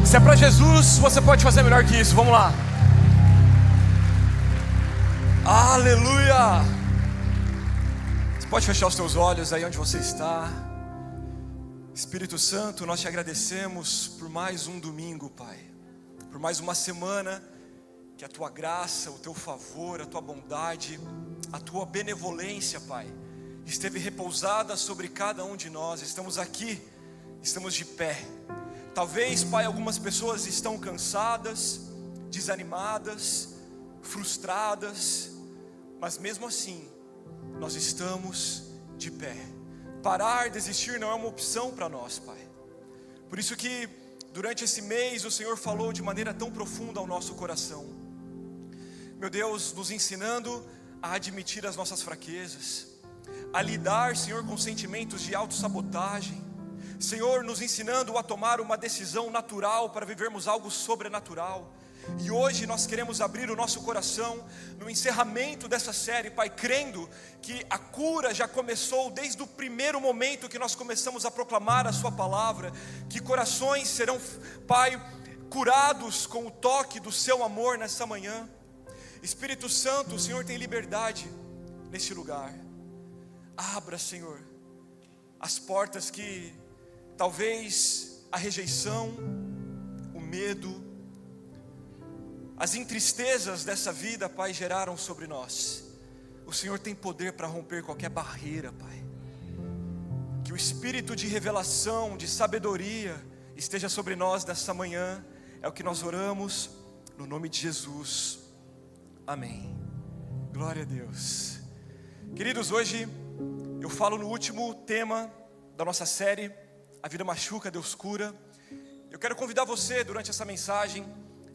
Se é para Jesus, você pode fazer melhor que isso. Vamos lá. Aleluia. Você pode fechar os seus olhos aí onde você está. Espírito Santo, nós te agradecemos por mais um domingo, Pai, por mais uma semana que a tua graça, o teu favor, a tua bondade, a tua benevolência, Pai, esteve repousada sobre cada um de nós. Estamos aqui, estamos de pé. Talvez, Pai, algumas pessoas estão cansadas, desanimadas, frustradas, mas mesmo assim, nós estamos de pé. Parar, desistir não é uma opção para nós, Pai. Por isso que durante esse mês o Senhor falou de maneira tão profunda ao nosso coração. Meu Deus, nos ensinando a admitir as nossas fraquezas, a lidar, Senhor, com sentimentos de autossabotagem. Senhor, nos ensinando a tomar uma decisão natural para vivermos algo sobrenatural. E hoje nós queremos abrir o nosso coração no encerramento dessa série, Pai, crendo que a cura já começou desde o primeiro momento que nós começamos a proclamar a Sua palavra, que corações serão, Pai, curados com o toque do Seu amor nessa manhã. Espírito Santo, o Senhor tem liberdade neste lugar. Abra, Senhor, as portas que talvez a rejeição, o medo, as entristezas dessa vida, Pai, geraram sobre nós. O Senhor tem poder para romper qualquer barreira, Pai. Que o espírito de revelação, de sabedoria esteja sobre nós nessa manhã. É o que nós oramos no nome de Jesus. Amém. Glória a Deus. Queridos, hoje eu falo no último tema da nossa série, A Vida Machuca, Deus Cura. Eu quero convidar você durante essa mensagem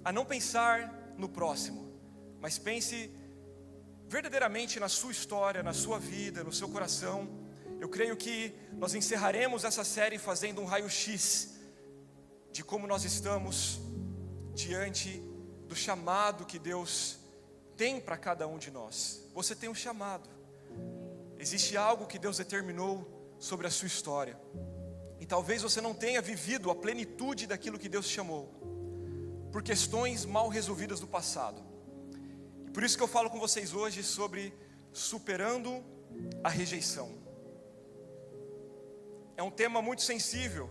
a não pensar no próximo, mas pense verdadeiramente na sua história, na sua vida, no seu coração. Eu creio que nós encerraremos essa série fazendo um raio-x de como nós estamos diante do chamado que Deus tem para cada um de nós. Você tem um chamado. Existe algo que Deus determinou sobre a sua história. E talvez você não tenha vivido a plenitude daquilo que Deus te chamou, por questões mal resolvidas do passado. E por isso que eu falo com vocês hoje sobre superando a rejeição. É um tema muito sensível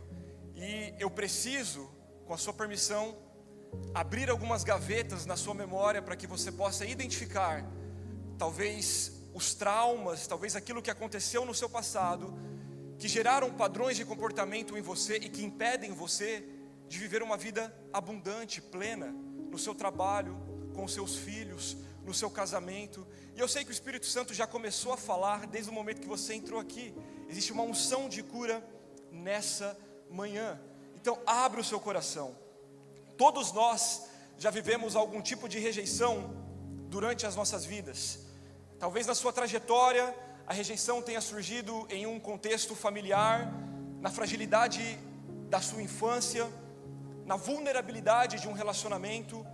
e eu preciso, com a sua permissão, abrir algumas gavetas na sua memória para que você possa identificar talvez os traumas, talvez aquilo que aconteceu no seu passado, que geraram padrões de comportamento em você e que impedem você de viver uma vida abundante, plena, no seu trabalho, com os seus filhos, no seu casamento. E eu sei que o Espírito Santo já começou a falar desde o momento que você entrou aqui. Existe uma unção de cura nessa manhã. Então abre o seu coração. Todos nós já vivemos algum tipo de rejeição durante as nossas vidas. Talvez na sua trajetória a rejeição tenha surgido em um contexto familiar, na fragilidade da sua infância, na vulnerabilidade de um relacionamento.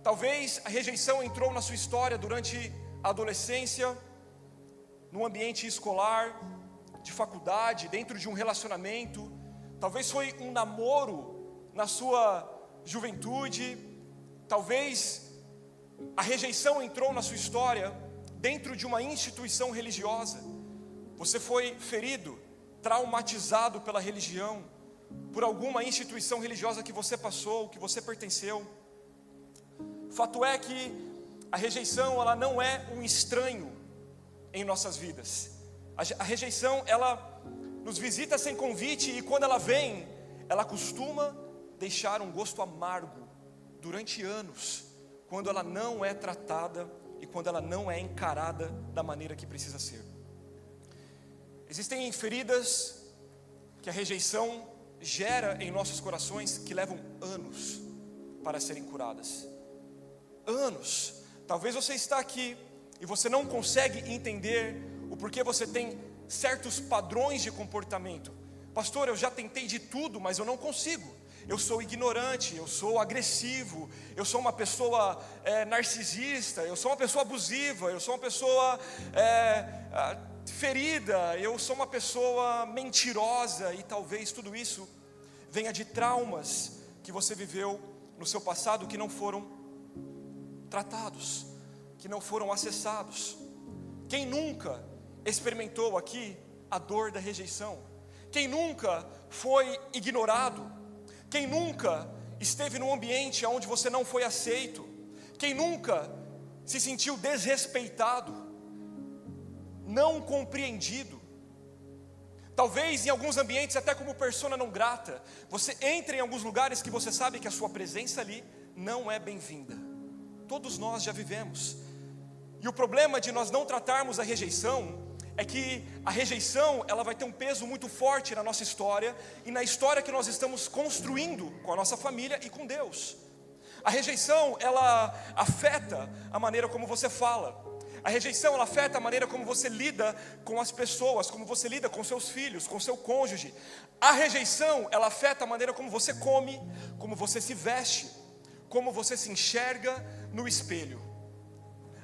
Talvez a rejeição entrou na sua história durante a adolescência, no ambiente escolar, de faculdade, dentro de um relacionamento. Talvez foi um namoro na sua juventude. Talvez a rejeição entrou na sua história dentro de uma instituição religiosa. Você foi ferido, traumatizado pela religião, por alguma instituição religiosa que você passou, que você pertenceu. Fato é que a rejeição, ela não é um estranho em nossas vidas. A rejeição, ela nos visita sem convite e quando ela vem, ela costuma deixar um gosto amargo durante anos, quando ela não é tratada e quando ela não é encarada da maneira que precisa ser. Existem feridas que a rejeição gera em nossos corações que levam anos para serem curadas. Anos. Talvez você está aqui e você não consegue entender o porquê você tem certos padrões de comportamento. Pastor, eu já tentei de tudo, mas eu não consigo. Eu sou ignorante, eu sou agressivo, eu sou uma pessoa narcisista, eu sou uma pessoa abusiva, eu sou uma pessoa ferida, eu sou uma pessoa mentirosa. E talvez tudo isso venha de traumas que você viveu no seu passado que não foram tratados, que não foram acessados? Quem nunca experimentou aqui a dor da rejeição? Quem nunca foi ignorado? Quem nunca esteve num ambiente onde você não foi aceito? Quem nunca se sentiu desrespeitado, não compreendido? Talvez em alguns ambientes até como persona não grata. Você entra em alguns lugares que você sabe que a sua presença ali não é bem-vinda. Todos nós já vivemos. E o problema de nós não tratarmos a rejeição é que a rejeição, ela vai ter um peso muito forte na nossa história e na história que nós estamos construindo com a nossa família e com Deus. A rejeição, ela afeta a maneira como você fala. A rejeição, ela afeta a maneira como você lida com as pessoas, como você lida com seus filhos, com seu cônjuge. A rejeição, ela afeta a maneira como você come, como você se veste, como você se enxerga no espelho.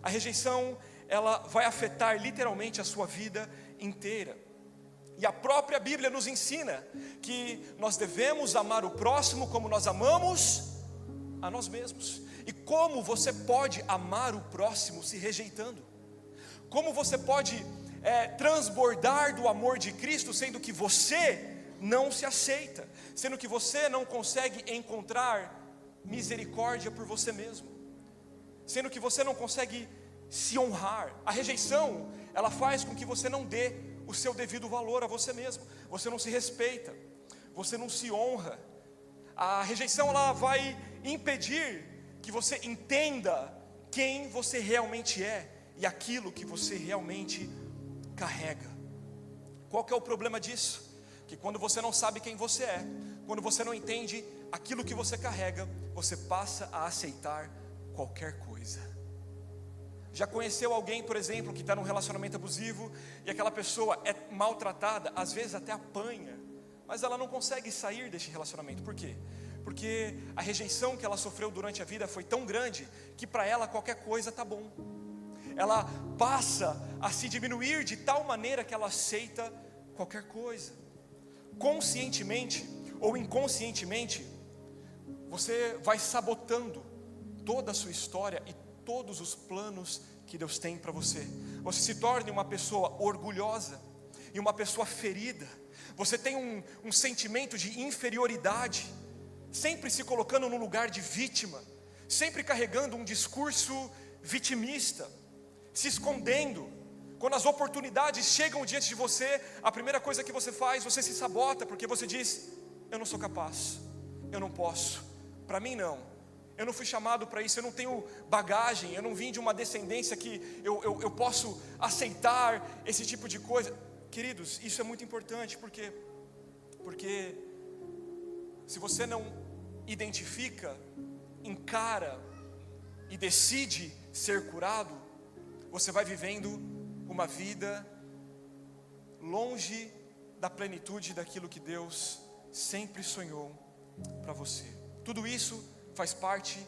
A rejeição, ela vai afetar literalmente a sua vida inteira. E a própria Bíblia nos ensina que nós devemos amar o próximo como nós amamos a nós mesmos. E como você pode amar o próximo se rejeitando? Como você pode transbordar do amor de Cristo, sendo que você não se aceita, sendo que você não consegue encontrar misericórdia por você mesmo, sendo que você não consegue se honrar? A rejeição, ela faz com que você não dê o seu devido valor a você mesmo. Você não se respeita, você não se honra. A rejeição, ela vai impedir que você entenda quem você realmente é e aquilo que você realmente carrega. Qual que é o problema disso? Que quando você não sabe quem você é, quando você não entende aquilo que você carrega, você passa a aceitar qualquer coisa. Já conheceu alguém, por exemplo, que está num relacionamento abusivo e aquela pessoa é maltratada, às vezes até apanha, mas ela não consegue sair deste relacionamento? Por quê? Porque a rejeição que ela sofreu durante a vida foi tão grande que para ela qualquer coisa tá bom. Ela passa a se diminuir de tal maneira que ela aceita qualquer coisa. Conscientemente ou inconscientemente, você vai sabotando toda a sua história e todos os planos que Deus tem para você. Você se torna uma pessoa orgulhosa e uma pessoa ferida. Você tem um sentimento de inferioridade, sempre se colocando no lugar de vítima, sempre carregando um discurso vitimista, se escondendo. Quando as oportunidades chegam diante de você, a primeira coisa que você faz, você se sabota, porque você diz: eu não sou capaz, eu não posso, para mim não, eu não fui chamado para isso, eu não tenho bagagem, eu não vim de uma descendência que eu posso aceitar esse tipo de coisa. Queridos, isso é muito importante, porque se você não identifica, encara e decide ser curado, você vai vivendo uma vida longe da plenitude daquilo que Deus sempre sonhou para você. Tudo isso faz parte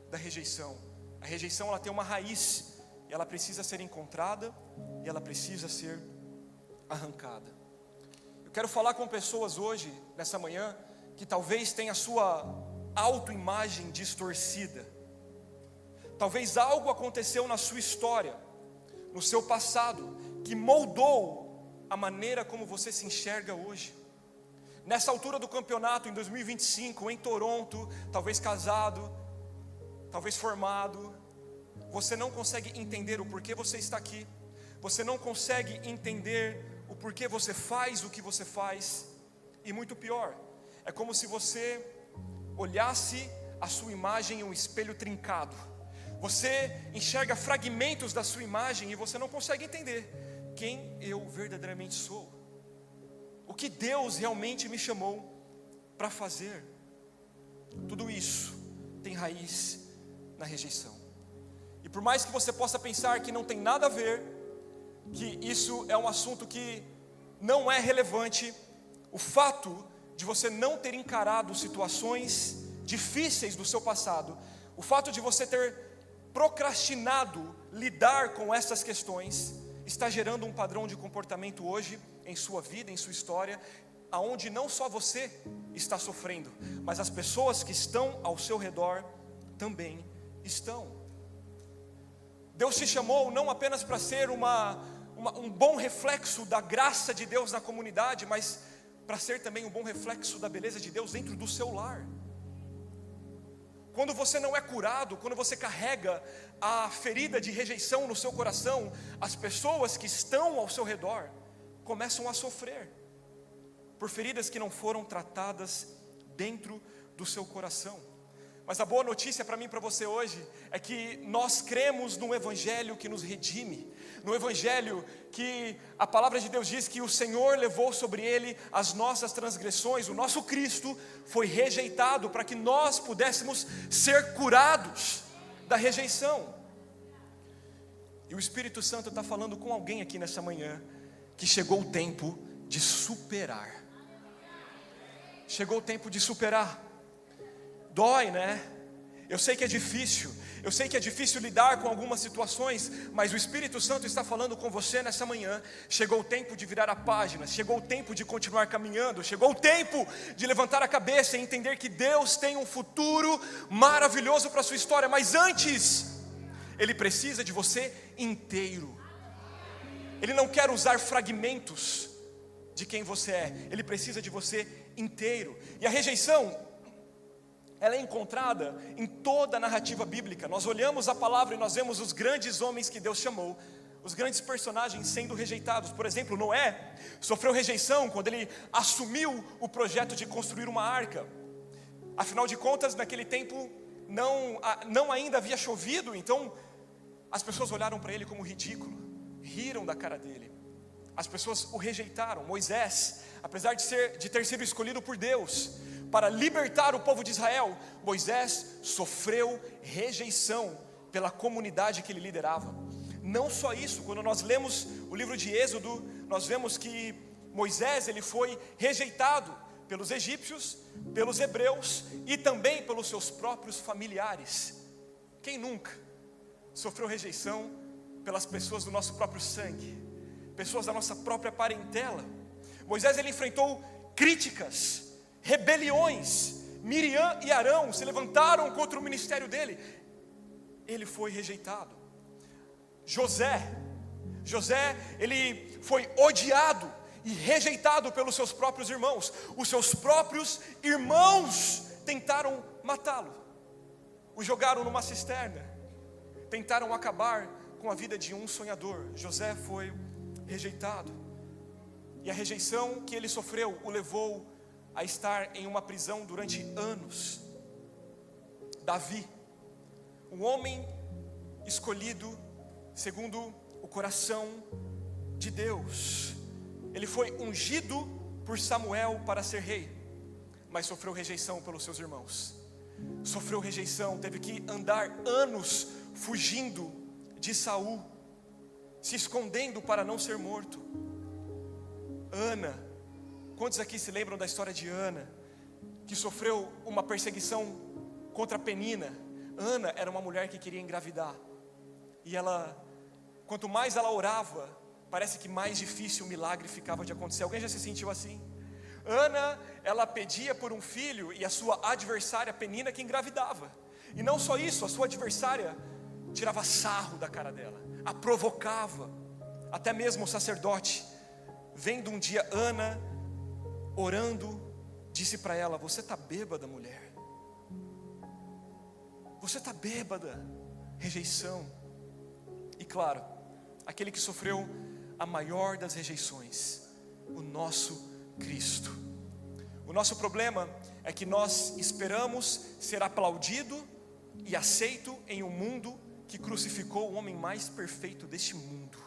da rejeição. A rejeição, ela tem uma raiz, e ela precisa ser encontrada, e ela precisa ser arrancada. Eu quero falar com pessoas hoje, nessa manhã, que talvez tenha a sua autoimagem distorcida. Talvez algo aconteceu na sua história, no seu passado, que moldou a maneira como você se enxerga hoje. Nessa altura do campeonato, em 2025, em Toronto, talvez casado, talvez formado, você não consegue entender o porquê você está aqui, você não consegue entender o porquê você faz o que você faz, e muito pior, é como se você olhasse a sua imagem em um espelho trincado. Você enxerga fragmentos da sua imagem e você não consegue entender quem eu verdadeiramente sou, o que Deus realmente me chamou para fazer. Tudo isso tem raiz na rejeição. E por mais que você possa pensar que não tem nada a ver, que isso é um assunto que não é relevante, o fato de você não ter encarado situações difíceis do seu passado, o fato de você ter procrastinado lidar com essas questões, está gerando um padrão de comportamento hoje em sua vida, em sua história, aonde não só você está sofrendo, mas as pessoas que estão ao seu redor também estão. Deus te chamou não apenas para ser um bom reflexo da graça de Deus na comunidade, mas para ser também um bom reflexo da beleza de Deus dentro do seu lar. Quando você não é curado, quando você carrega a ferida de rejeição no seu coração, as pessoas que estão ao seu redor começam a sofrer por feridas que não foram tratadas dentro do seu coração. Mas a boa notícia para mim e para você hoje é que nós cremos num evangelho que nos redime, no evangelho que a palavra de Deus diz que o Senhor levou sobre ele as nossas transgressões, o nosso Cristo foi rejeitado para que nós pudéssemos ser curados da rejeição. E o Espírito Santo está falando com alguém aqui nessa manhã, que chegou o tempo de superar. Chegou o tempo de superar. Dói, né? Eu sei que é difícil. Eu sei que é difícil lidar com algumas situações, mas o Espírito Santo está falando com você nessa manhã. Chegou o tempo de virar a página, chegou o tempo de continuar caminhando, chegou o tempo de levantar a cabeça e entender que Deus tem um futuro maravilhoso para a sua história, mas antes, Ele precisa de você inteiro. Ele não quer usar fragmentos de quem você é, Ele precisa de você inteiro. E a rejeição, ela é encontrada em toda a narrativa bíblica. Nós olhamos a palavra e nós vemos os grandes homens que Deus chamou, os grandes personagens sendo rejeitados. Por exemplo, Noé sofreu rejeição quando ele assumiu o projeto de construir uma arca. Afinal de contas, naquele tempo não ainda havia chovido, então as pessoas olharam para ele como ridículo, riram da cara dele. As pessoas o rejeitaram. Moisés, apesar de ter sido escolhido por Deus para libertar o povo de Israel, Moisés sofreu rejeição pela comunidade que ele liderava. Não só isso, quando nós lemos o livro de Êxodo, nós vemos que Moisés ele foi rejeitado pelos egípcios, pelos hebreus e também pelos seus próprios familiares. Quem nunca sofreu rejeição pelas pessoas do nosso próprio sangue, pessoas da nossa própria parentela? Moisés ele enfrentou críticas, rebeliões. Miriam e Arão se levantaram contra o ministério dele. Ele foi rejeitado. José, ele foi odiado e rejeitado pelos seus próprios irmãos. Os seus próprios irmãos tentaram matá-lo, o jogaram numa cisterna, tentaram acabar com a vida de um sonhador. José foi rejeitado, e a rejeição que ele sofreu o levou a estar em uma prisão durante anos. Davi, um homem escolhido segundo o coração de Deus, ele foi ungido por Samuel para ser rei, mas sofreu rejeição pelos seus irmãos. Sofreu rejeição, teve que andar anos fugindo de Saul, se escondendo para não ser morto. Ana, quantos aqui se lembram da história de Ana, que sofreu uma perseguição contra Penina? Ana era uma mulher que queria engravidar, e ela, quanto mais ela orava, parece que mais difícil o milagre ficava de acontecer. Alguém já se sentiu assim? Ana, ela pedia por um filho, e a sua adversária Penina que engravidava. E não só isso, a sua adversária tirava sarro da cara dela, a provocava. Até mesmo o sacerdote, vendo um dia Ana orando, disse para ela: você está bêbada, mulher, você está bêbada. Rejeição. E claro, aquele que sofreu a maior das rejeições, o nosso Cristo. O nosso problema é que nós esperamos ser aplaudido e aceito em um mundo que crucificou o homem mais perfeito deste mundo.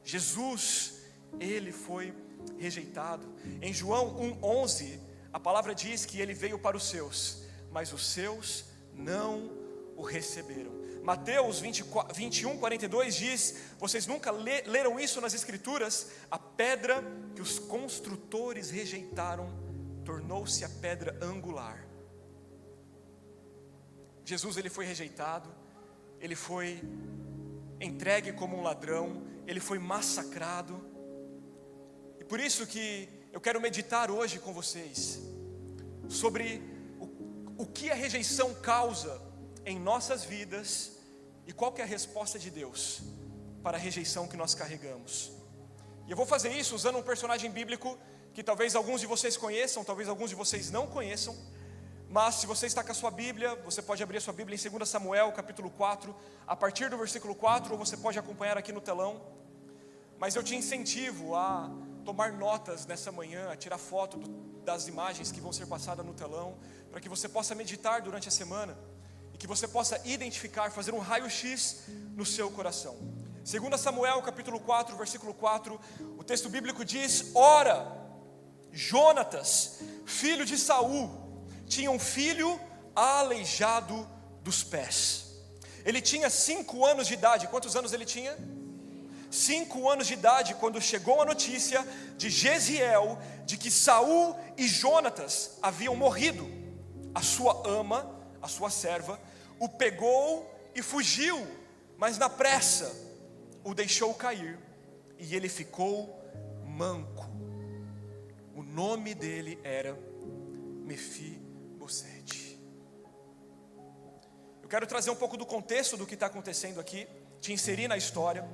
Jesus, ele foi rejeitado. Em João 1:11, a palavra diz que ele veio para os seus, mas os seus não o receberam. Mateus 21:42 diz: vocês nunca leram isso nas escrituras? A pedra que os construtores rejeitaram tornou-se a pedra angular. Jesus, ele foi rejeitado, ele foi entregue como um ladrão, ele foi massacrado. E por isso que eu quero meditar hoje com vocês sobre o que a rejeição causa em nossas vidas e qual que é a resposta de Deus para a rejeição que nós carregamos. E eu vou fazer isso usando um personagem bíblico que talvez alguns de vocês conheçam, talvez alguns de vocês não conheçam, mas se você está com a sua Bíblia, você pode abrir a sua Bíblia em 2 Samuel capítulo 4, a partir do versículo 4, ou você pode acompanhar aqui no telão. Mas eu te incentivo a tomar notas nessa manhã, a tirar foto das imagens que vão ser passadas no telão, para que você possa meditar durante a semana e que você possa identificar, fazer um raio-x no seu coração. 2 Samuel capítulo 4, versículo 4, o texto bíblico diz: Ora, Jonatas, filho de Saul, tinha um filho aleijado dos pés. Ele tinha 5 anos de idade. Quantos anos ele tinha? 5 anos de idade, quando chegou a notícia de Jeziel, de que Saul e Jonatas haviam morrido. A sua ama, a sua serva, o pegou e fugiu, mas na pressa o deixou cair, e ele ficou manco. O nome dele era Mefibosete. Eu quero trazer um pouco do contexto do que está acontecendo aqui, te inserir na história.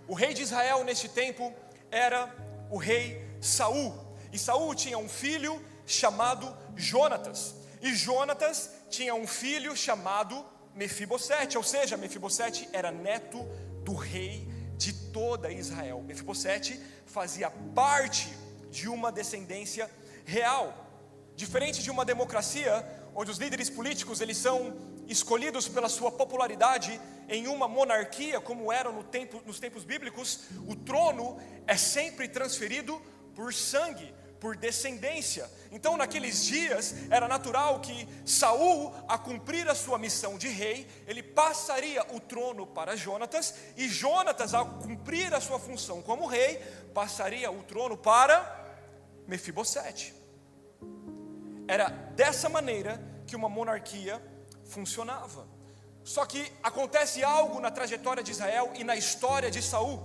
O rei de Israel neste tempo era o rei Saul, e Saul tinha um filho chamado Jonatas, e Jonatas tinha um filho chamado Mefibosete, ou seja, Mefibosete era neto do rei de toda Israel. Mefibosete fazia parte de uma descendência real, diferente de uma democracia, onde os líderes políticos eles são escolhidos pela sua popularidade. Em uma monarquia, como era nos tempos bíblicos, o trono é sempre transferido por sangue, por descendência. Então naqueles dias era natural que Saul, a cumprir a sua missão de rei, ele passaria o trono para Jonatas, e Jonatas, a cumprir a sua função como rei, passaria o trono para Mefibosete. Era dessa maneira que uma monarquia funcionava. Só que acontece algo na trajetória de Israel e na história de Saul.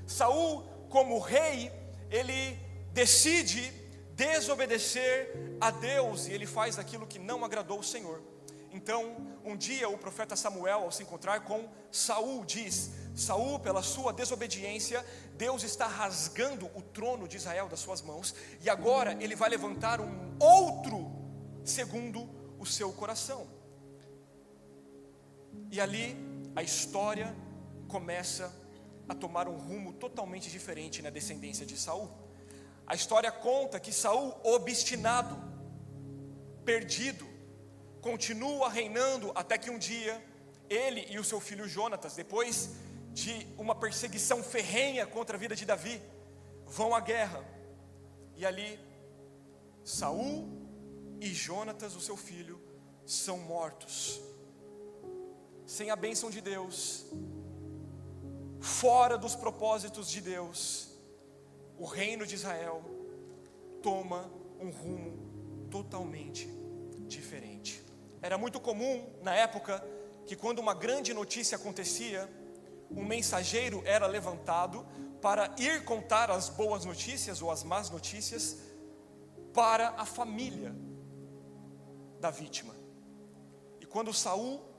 Saul, como rei, ele decide desobedecer a Deus, e ele faz aquilo que não agradou o Senhor. Então, um dia o profeta Samuel, ao se encontrar com Saul, diz: Saul, pela sua desobediência, Deus está rasgando o trono de Israel das suas mãos, e agora ele vai levantar um outro segundo o seu coração. E ali a história começa a tomar um rumo totalmente diferente na descendência de Saul. A história conta que Saul, obstinado, perdido, continua reinando até que um dia ele e o seu filho Jonatas, depois de uma perseguição ferrenha contra a vida de Davi, vão à guerra. E ali Saul e Jonatas, o seu filho, são mortos. Sem a bênção de Deus, fora dos propósitos de Deus, o reino de Israel toma um rumo totalmente diferente. Era muito comum na época que, quando uma grande notícia acontecia, um mensageiro era levantado para ir contar as boas notícias ou as más notícias para a família da vítima. E quando Saul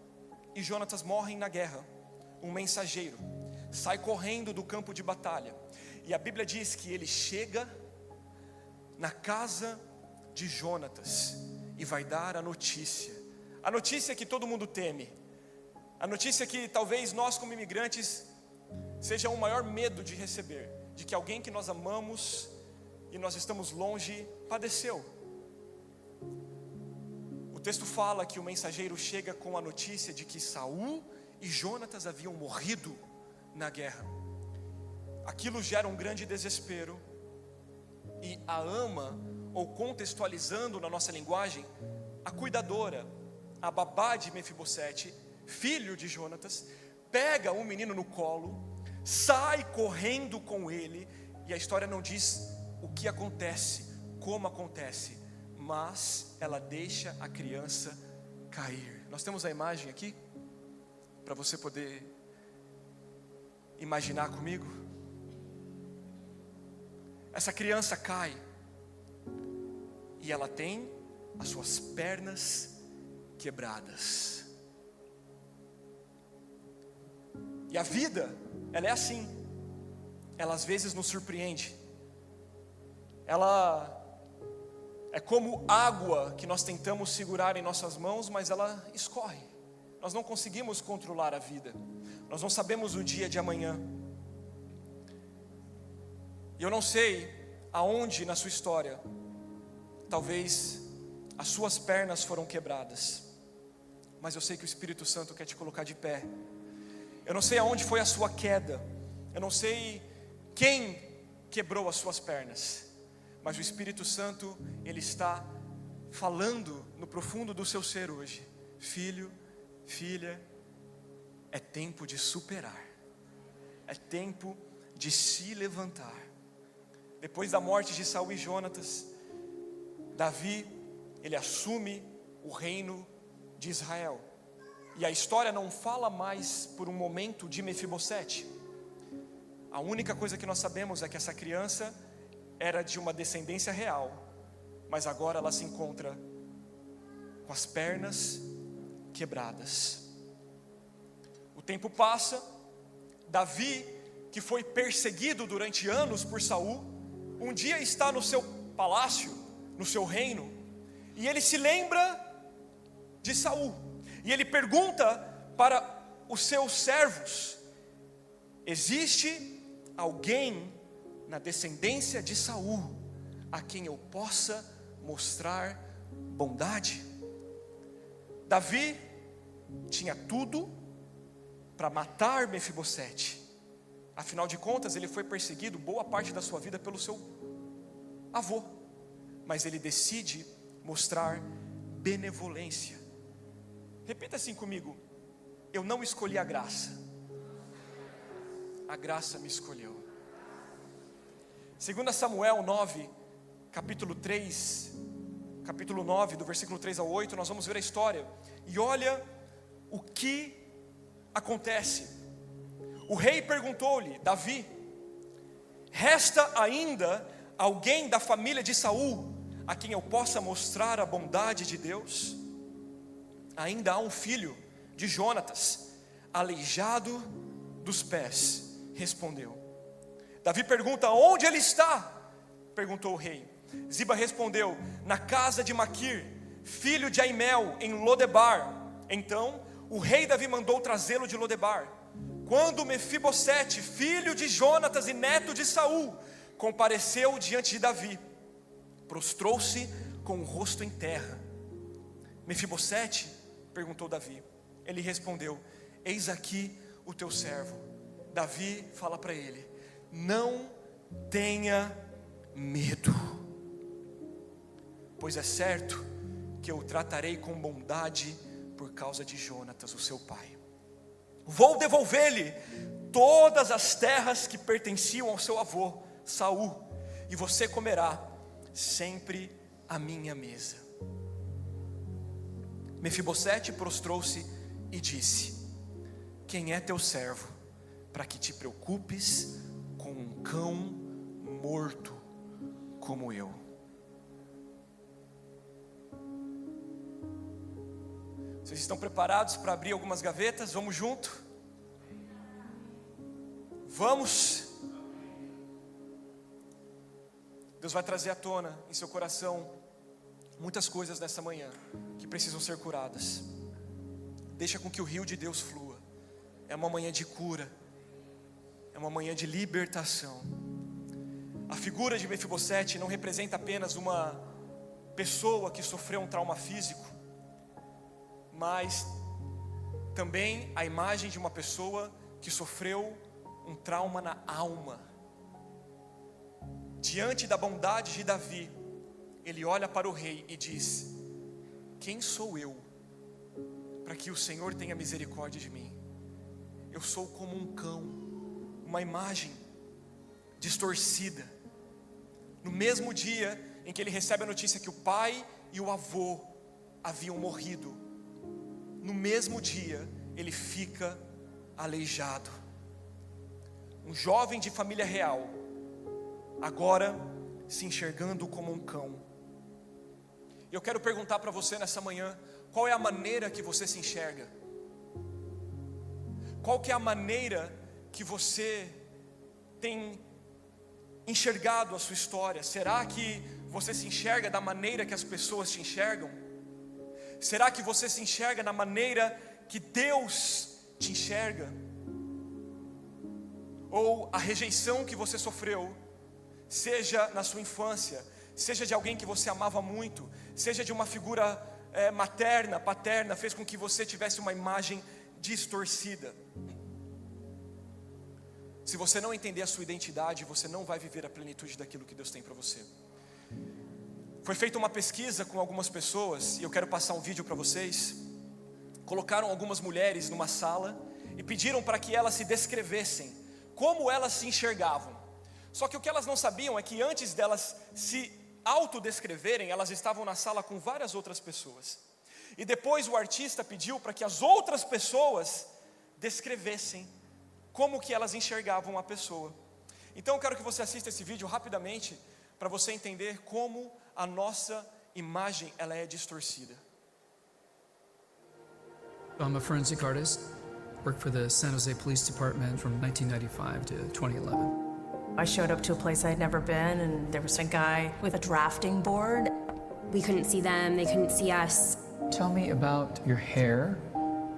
e Jonatas morrem na guerra, um mensageiro sai correndo do campo de batalha, e a Bíblia diz que ele chega na casa de Jonatas e vai dar a notícia que todo mundo teme, a notícia que talvez nós como imigrantes seja o maior medo de receber, de que alguém que nós amamos e nós estamos longe padeceu. O texto fala que o mensageiro chega com a notícia de que Saul e Jonatas haviam morrido na guerra. Aquilo gera um grande desespero, e a ama, ou contextualizando na nossa linguagem, a cuidadora, a babá de Mefibosete, filho de Jonatas, pega o menino no colo, sai correndo com ele, e a história não diz o que acontece, como acontece, mas ela deixa a criança cair. Nós temos a imagem aqui, para você poder imaginar comigo. Essa criança cai, e ela tem as suas pernas quebradas. E a vida, ela é assim. Ela às vezes nos surpreende. Ela é como água que nós tentamos segurar em nossas mãos, mas ela escorre. Nós não conseguimos controlar a vida. Nós não sabemos o dia de amanhã. E eu não sei aonde na sua história, talvez as suas pernas foram quebradas, mas eu sei que o Espírito Santo quer te colocar de pé. Eu não sei aonde foi a sua queda, eu não sei quem quebrou as suas pernas, mas o Espírito Santo, Ele está falando no profundo do seu ser hoje: filho, filha, é tempo de superar, é tempo de se levantar. Depois da morte de Saul e Jonatas, Davi, ele assume o reino de Israel. E a história não fala mais por um momento de Mefibosete. A única coisa que nós sabemos é que essa criança era de uma descendência real, mas agora ela se encontra com as pernas quebradas. O tempo passa. Davi, que foi perseguido durante anos por Saul, um dia está no seu palácio, no seu reino, e ele se lembra de Saul, e ele pergunta para os seus servos: existe alguém na descendência de Saul a quem eu possa mostrar bondade? Davi tinha tudo para matar Mefibosete. Afinal de contas, ele foi perseguido boa parte da sua vida pelo seu avô, mas ele decide mostrar benevolência. Repita assim comigo: eu não escolhi a graça me escolheu. 2 Samuel 9, capítulo 9, do versículo 3 ao 8, nós vamos ver a história, e olha o que acontece. O rei perguntou-lhe: Davi, resta ainda alguém da família de Saul a quem eu possa mostrar a bondade de Deus? Ainda há um filho de Jonatas, aleijado dos pés. Respondeu. Davi pergunta: onde ele está? Perguntou o rei. Ziba respondeu: na casa de Maquir, filho de Aimel, em Lodebar. Então o rei Davi mandou trazê-lo de Lodebar. Quando Mefibosete, filho de Jonatas e neto de Saul, compareceu diante de Davi, prostrou-se com o rosto em terra. Mefibosete? Perguntou Davi. Ele respondeu: eis aqui o teu servo. Davi fala para ele: não tenha medo, pois é certo que eu o tratarei com bondade por causa de Jonatas, o seu pai. Vou devolver-lhe todas as terras que pertenciam ao seu avô Saul, e você comerá sempre à minha mesa. Mefibosete prostrou-se e disse: quem é teu servo para que te preocupes com um cão morto como eu? Vocês estão preparados para abrir algumas gavetas? Vamos junto? Vamos? Deus vai trazer à tona em seu coração muitas coisas nessa manhã que precisam ser curadas. Deixa com que o rio de Deus flua. É uma manhã de cura, é uma manhã de libertação. A figura de Mefibosete não representa apenas uma pessoa que sofreu um trauma físico, mas também a imagem de uma pessoa que sofreu um trauma na alma. Diante da bondade de Davi, ele olha para o rei e diz: quem sou eu para que o Senhor tenha misericórdia de mim? Eu sou como um cão, uma imagem distorcida. No mesmo dia em que ele recebe a notícia que o pai e o avô haviam morrido, no mesmo dia ele fica aleijado. Um jovem de família real, agora se enxergando como um cão. E eu quero perguntar para você nessa manhã, qual é a maneira que você se enxerga? Qual que é a maneira que você tem enxergado a sua história? Será que você se enxerga da maneira que as pessoas te enxergam? Será que você se enxerga da maneira que Deus te enxerga? Ou a rejeição que você sofreu, seja na sua infância, seja de alguém que você amava muito, seja de uma figura materna, paterna, fez com que você tivesse uma imagem distorcida. Se você não entender a sua identidade, você não vai viver a plenitude daquilo que Deus tem para você. Foi feita uma pesquisa com algumas pessoas, e eu quero passar um vídeo para vocês. Colocaram algumas mulheres numa sala e pediram para que elas se descrevessem, como elas se enxergavam. Só que o que elas não sabiam é que antes delas se autodescreverem, elas estavam na sala com várias outras pessoas. E depois o artista pediu para que as outras pessoas descrevessem como que elas enxergavam a pessoa. Então eu quero que você assista esse vídeo rapidamente, para você entender como a nossa imagem ela é distorcida. I'm a forensic artist, worked for the San Jose Police Department from 1995 to 2011. I showed up to a place I'd never been, and there was a guy with a drafting board. We couldn't see them, they couldn't see us. Tell me about your hair.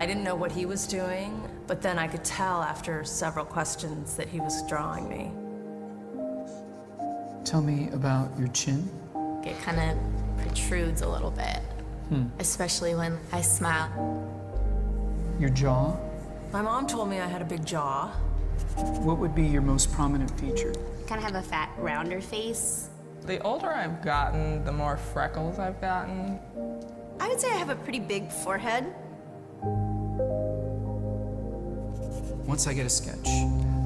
I didn't know what he was doing, but then I could tell after several questions that he was drawing me. Tell me about your chin. It kind of protrudes a little bit, especially when I smile. Your jaw. My mom told me I had a big jaw. What would be your most prominent feature? Kind of have a fat, rounder face. The older I've gotten, the more freckles I've gotten. I would say I have a pretty big forehead. Once I get a sketch,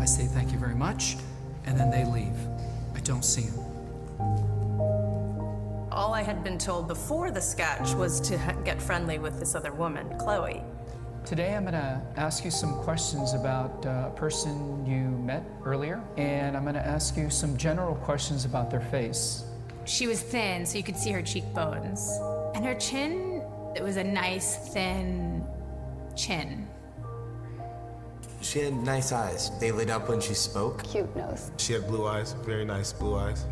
I say thank you very much, and then they leave. I don't see them. All I had been told before the sketch was to get friendly with this other woman, Chloe. Today I'm gonna ask you some questions about a person you met earlier, and I'm gonna ask you some general questions about their face. She was thin, so you could see her cheekbones. And her chin, it was a nice, thin chin. She had nice eyes. They lit up when she spoke. Cute nose. She had blue eyes, very nice blue eyes.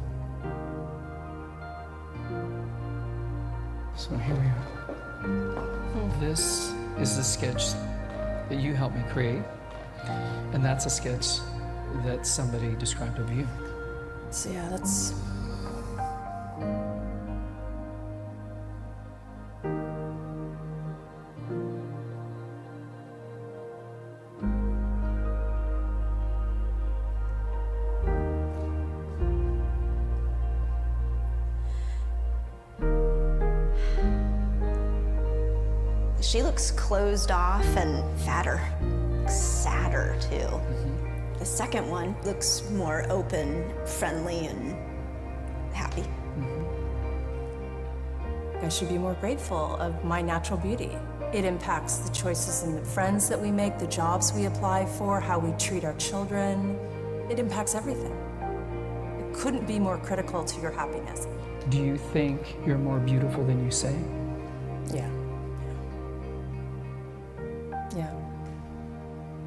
So here we are. This is the sketch that you helped me create, and that's a sketch that somebody described of you. So yeah, that's... She looks closed off and fatter, sadder too. The second one looks more open, friendly, and happy. I should be more grateful of my natural beauty. It impacts the choices and the friends that we make, the jobs we apply for, how we treat our children. It impacts everything. It couldn't be more critical to your happiness. Do you think you're more beautiful than you say? Yeah. Yeah.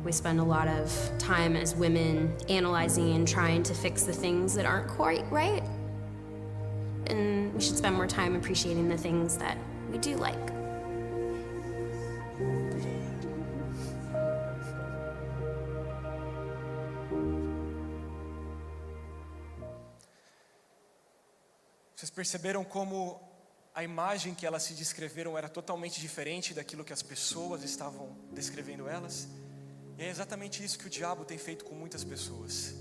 We spend a lot of time as women analyzing and trying to fix the things that aren't quite right. And we should spend more time appreciating the things that we do like. Vocês perceberam como a imagem que elas se descreveram era totalmente diferente daquilo que as pessoas estavam descrevendo elas? E é exatamente isso que o diabo tem feito com muitas pessoas.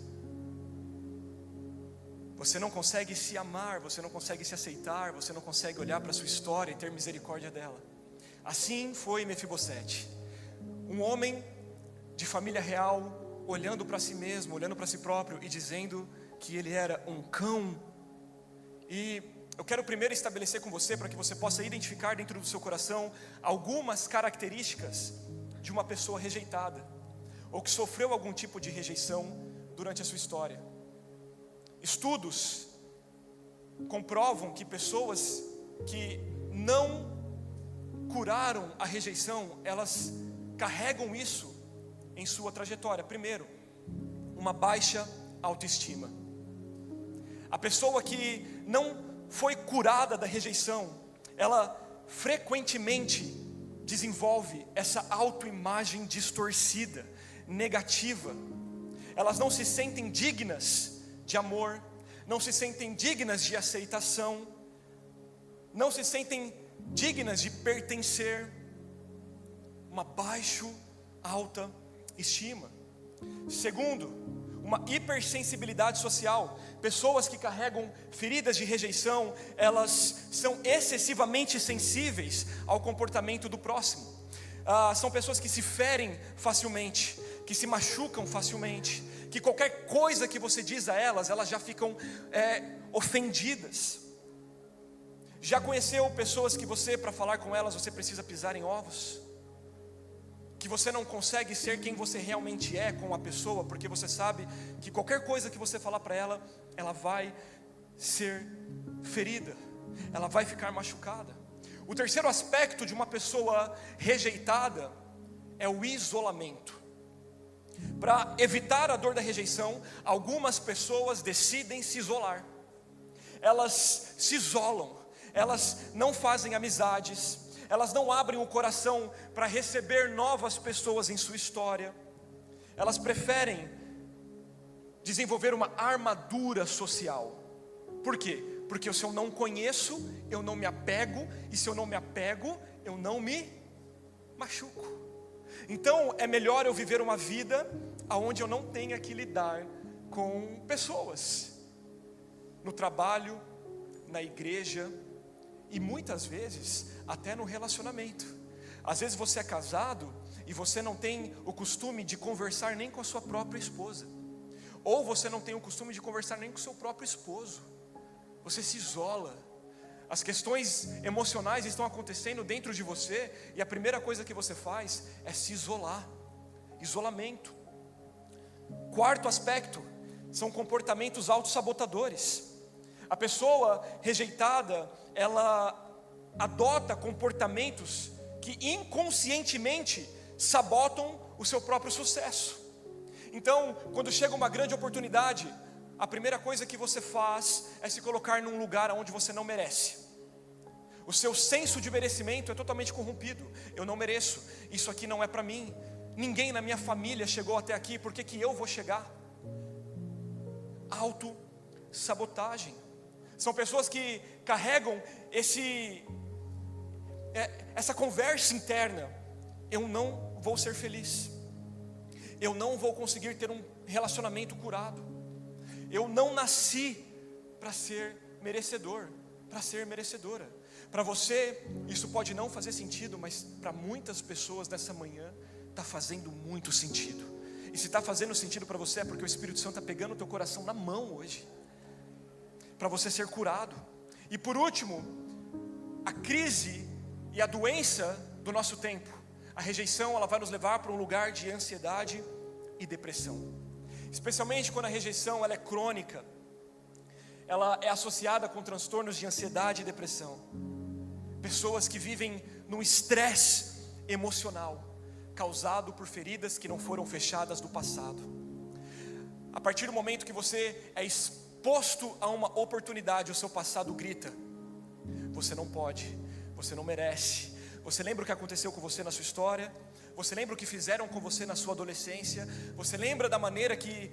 Você não consegue se amar, você não consegue se aceitar, você não consegue olhar para a sua história e ter misericórdia dela. Assim foi Mefibosete, um homem de família real, olhando para si mesmo, olhando para si próprio e dizendo que ele era um cão. E eu quero primeiro estabelecer com você, para que você possa identificar dentro do seu coração algumas características de uma pessoa rejeitada, ou que sofreu algum tipo de rejeição durante a sua história. Estudos comprovam que pessoas que não curaram a rejeição, elas carregam isso em sua trajetória. Primeiro, uma baixa autoestima. A pessoa que não foi curada da rejeição, ela frequentemente desenvolve essa autoimagem distorcida, negativa. Elas não se sentem dignas de amor, não se sentem dignas de aceitação, não se sentem dignas de pertencer. Uma baixa autoestima. Segundo, uma hipersensibilidade social. Pessoas que carregam feridas de rejeição, elas são excessivamente sensíveis ao comportamento do próximo. São pessoas que se ferem facilmente, que se machucam facilmente, que qualquer coisa que você diz a elas, elas já ficam ofendidas. Já conheceu pessoas que você, para falar com elas, você precisa pisar em ovos? Que você não consegue ser quem você realmente é com a pessoa, porque você sabe que qualquer coisa que você falar para ela, ela vai ser ferida, ela vai ficar machucada. O terceiro aspecto de uma pessoa rejeitada é o isolamento. Para evitar a dor da rejeição, algumas pessoas decidem se isolar. Elas se isolam, elas não fazem amizades, elas não abrem o coração para receber novas pessoas em sua história. Elas preferem desenvolver uma armadura social. Por quê? Porque se eu não conheço, eu não me apego, e se eu não me apego, eu não me machuco. Então é melhor eu viver uma vida onde eu não tenha que lidar com pessoas, no trabalho, na igreja, e muitas vezes até no relacionamento. Às vezes você é casado e você não tem o costume de conversar nem com a sua própria esposa, ou você não tem o costume de conversar nem com o seu próprio esposo. Você se isola. As questões emocionais estão acontecendo dentro de você, e a primeira coisa que você faz é se isolar. Isolamento. Quarto aspecto são comportamentos autossabotadores. A pessoa rejeitada, ela adota comportamentos que inconscientemente sabotam o seu próprio sucesso. Então, quando chega uma grande oportunidade, a primeira coisa que você faz é se colocar num lugar onde você não merece. O seu senso de merecimento é totalmente corrompido. Eu não mereço, isso aqui não é para mim. Ninguém na minha família chegou até aqui, por que eu vou chegar? Autossabotagem. São pessoas que carregam essa conversa interna: eu não vou ser feliz, eu não vou conseguir ter um relacionamento curado, eu não nasci para ser merecedor, para ser merecedora. Para você isso pode não fazer sentido, mas para muitas pessoas nessa manhã está fazendo muito sentido. E se está fazendo sentido para você, é porque o Espírito Santo está pegando o teu coração na mão hoje, para você ser curado. E por último, a crise e a doença do nosso tempo, a rejeição, ela vai nos levar para um lugar de ansiedade e depressão. Especialmente quando a rejeição ela é crônica, ela é associada com transtornos de ansiedade e depressão. Pessoas que vivem num estresse emocional, causado por feridas que não foram fechadas do passado. A partir do momento que você é exposto a uma oportunidade, o seu passado grita: você não pode, você não merece. Você lembra o que aconteceu com você na sua história? Você lembra o que fizeram com você na sua adolescência? Você lembra da maneira que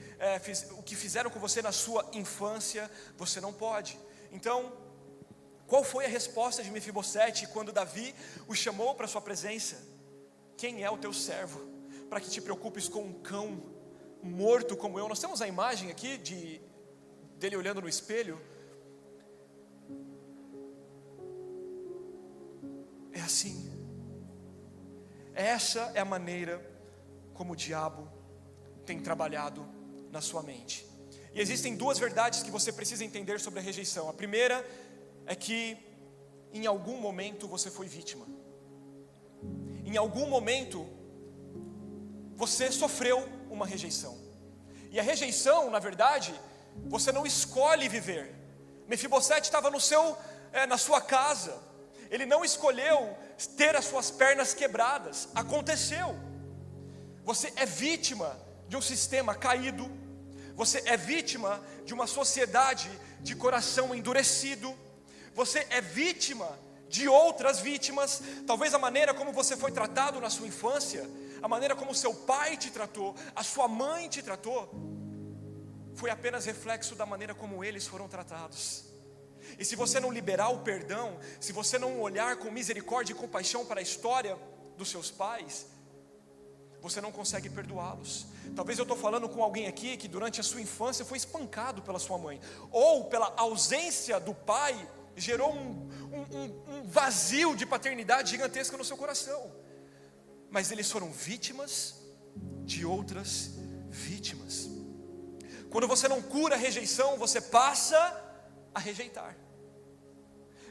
o que fizeram com você na sua infância? Você não pode. Então, qual foi a resposta de Mefibosete quando Davi o chamou para sua presença? Quem é o teu servo para que te preocupes com um cão morto como eu? Nós temos a imagem aqui dele olhando no espelho. É assim. Essa é a maneira como o diabo tem trabalhado na sua mente. E existem duas verdades que você precisa entender sobre a rejeição. A primeira é que em algum momento você foi vítima. Em algum momento você sofreu uma rejeição. E a rejeição, na verdade, você não escolhe viver. Mefibosete estava na sua casa. ele não escolheu ter as suas pernas quebradas, aconteceu. Você é vítima de um sistema caído, você é vítima de uma sociedade de coração endurecido, você é vítima de outras vítimas. Talvez a maneira como você foi tratado na sua infância, a maneira como seu pai te tratou, a sua mãe te tratou, foi apenas reflexo da maneira como eles foram tratados. E se você não liberar o perdão, se você não olhar com misericórdia e compaixão para a história dos seus pais, você não consegue perdoá-los. Talvez eu estou falando com alguém aqui que durante a sua infância foi espancado pela sua mãe, ou pela ausência do pai, gerou um vazio de paternidade gigantesca no seu coração. Mas eles foram vítimas de outras vítimas. Quando você não cura a rejeição, você passa a rejeitar.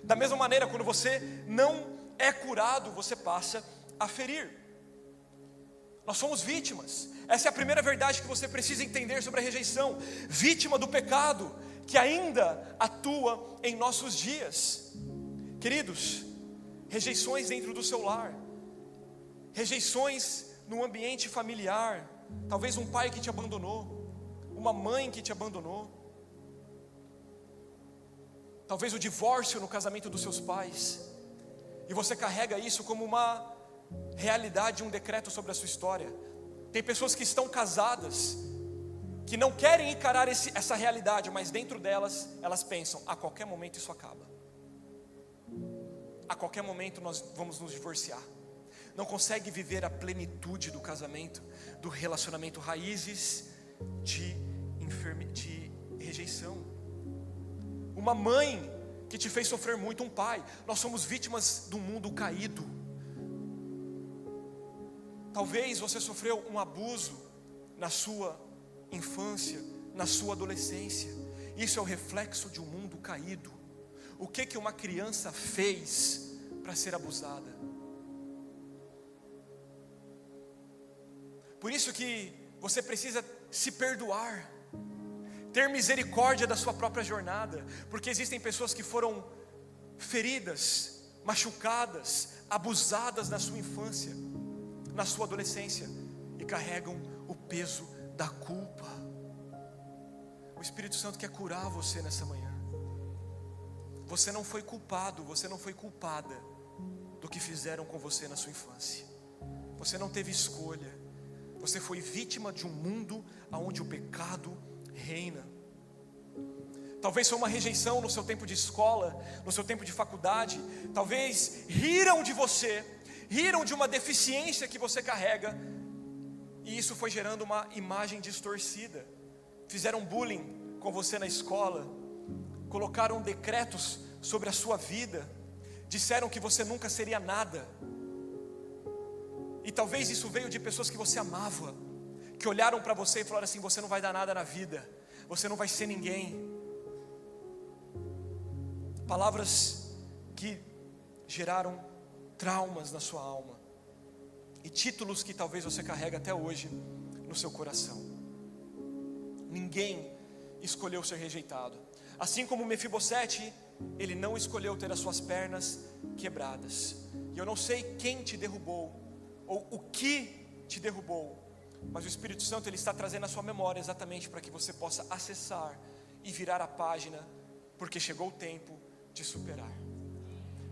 Da mesma maneira, quando você não é curado, você passa a ferir. Nós somos vítimas. Essa é a primeira verdade que você precisa entender sobre a rejeição. Vítima do pecado que ainda atua em nossos dias. Queridos, rejeições dentro do seu lar, rejeições no ambiente familiar, talvez um pai que te abandonou, uma mãe que te abandonou, talvez o divórcio no casamento dos seus pais, e você carrega isso como uma realidade, um decreto sobre a sua história. Tem pessoas que estão casadas, que não querem encarar essa realidade, mas dentro delas, elas pensam, a qualquer momento isso acaba, a qualquer momento nós vamos nos divorciar. Não consegue viver a plenitude do casamento, do relacionamento, raízes de rejeição. Uma mãe que te fez sofrer muito, um pai. Nós somos vítimas do mundo caído. Talvez você sofreu um abuso na sua infância, na sua adolescência. Isso é o reflexo de um mundo caído. O que uma criança fez para ser abusada? Por isso que você precisa se perdoar, ter misericórdia da sua própria jornada, porque existem pessoas que foram feridas, machucadas, abusadas na sua infância, na sua adolescência, e carregam o peso da culpa. O Espírito Santo quer curar você nessa manhã. Você não foi culpado, você não foi culpada do que fizeram com você na sua infância. Você não teve escolha. Você foi vítima de um mundo onde o pecado reina. Talvez foi uma rejeição no seu tempo de escola, no seu tempo de faculdade. Talvez riram de você, riram de uma deficiência que você carrega, e isso foi gerando uma imagem distorcida. Fizeram bullying com você na escola, colocaram decretos sobre a sua vida, disseram que você nunca seria nada. E talvez isso veio de pessoas que você amava, que olharam para você e falaram assim: você não vai dar nada na vida, você não vai ser ninguém. Palavras que geraram traumas na sua alma, e títulos que talvez você carrega até hoje no seu coração. Ninguém escolheu ser rejeitado. Assim como Mefibosete, ele não escolheu ter as suas pernas quebradas. E eu não sei quem te derrubou, ou o que te derrubou, mas o Espírito Santo, ele está trazendo a sua memória exatamente para que você possa acessar e virar a página, porque chegou o tempo de superar.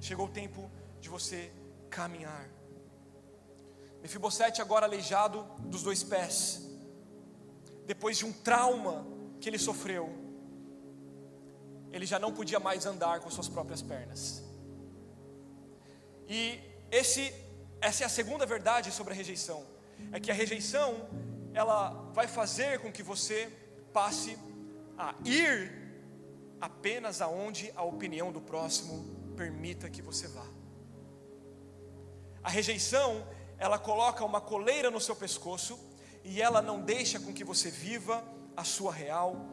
Chegou o tempo de você caminhar. Mefibosete, agora aleijado dos 2 pés, depois de um trauma que ele sofreu, ele já não podia mais andar com suas próprias pernas. E essa é a segunda verdade sobre a rejeição. É que a rejeição, ela vai fazer com que você passe a ir apenas aonde a opinião do próximo permita que você vá. A rejeição, ela coloca uma coleira no seu pescoço, e ela não deixa com que você viva a sua real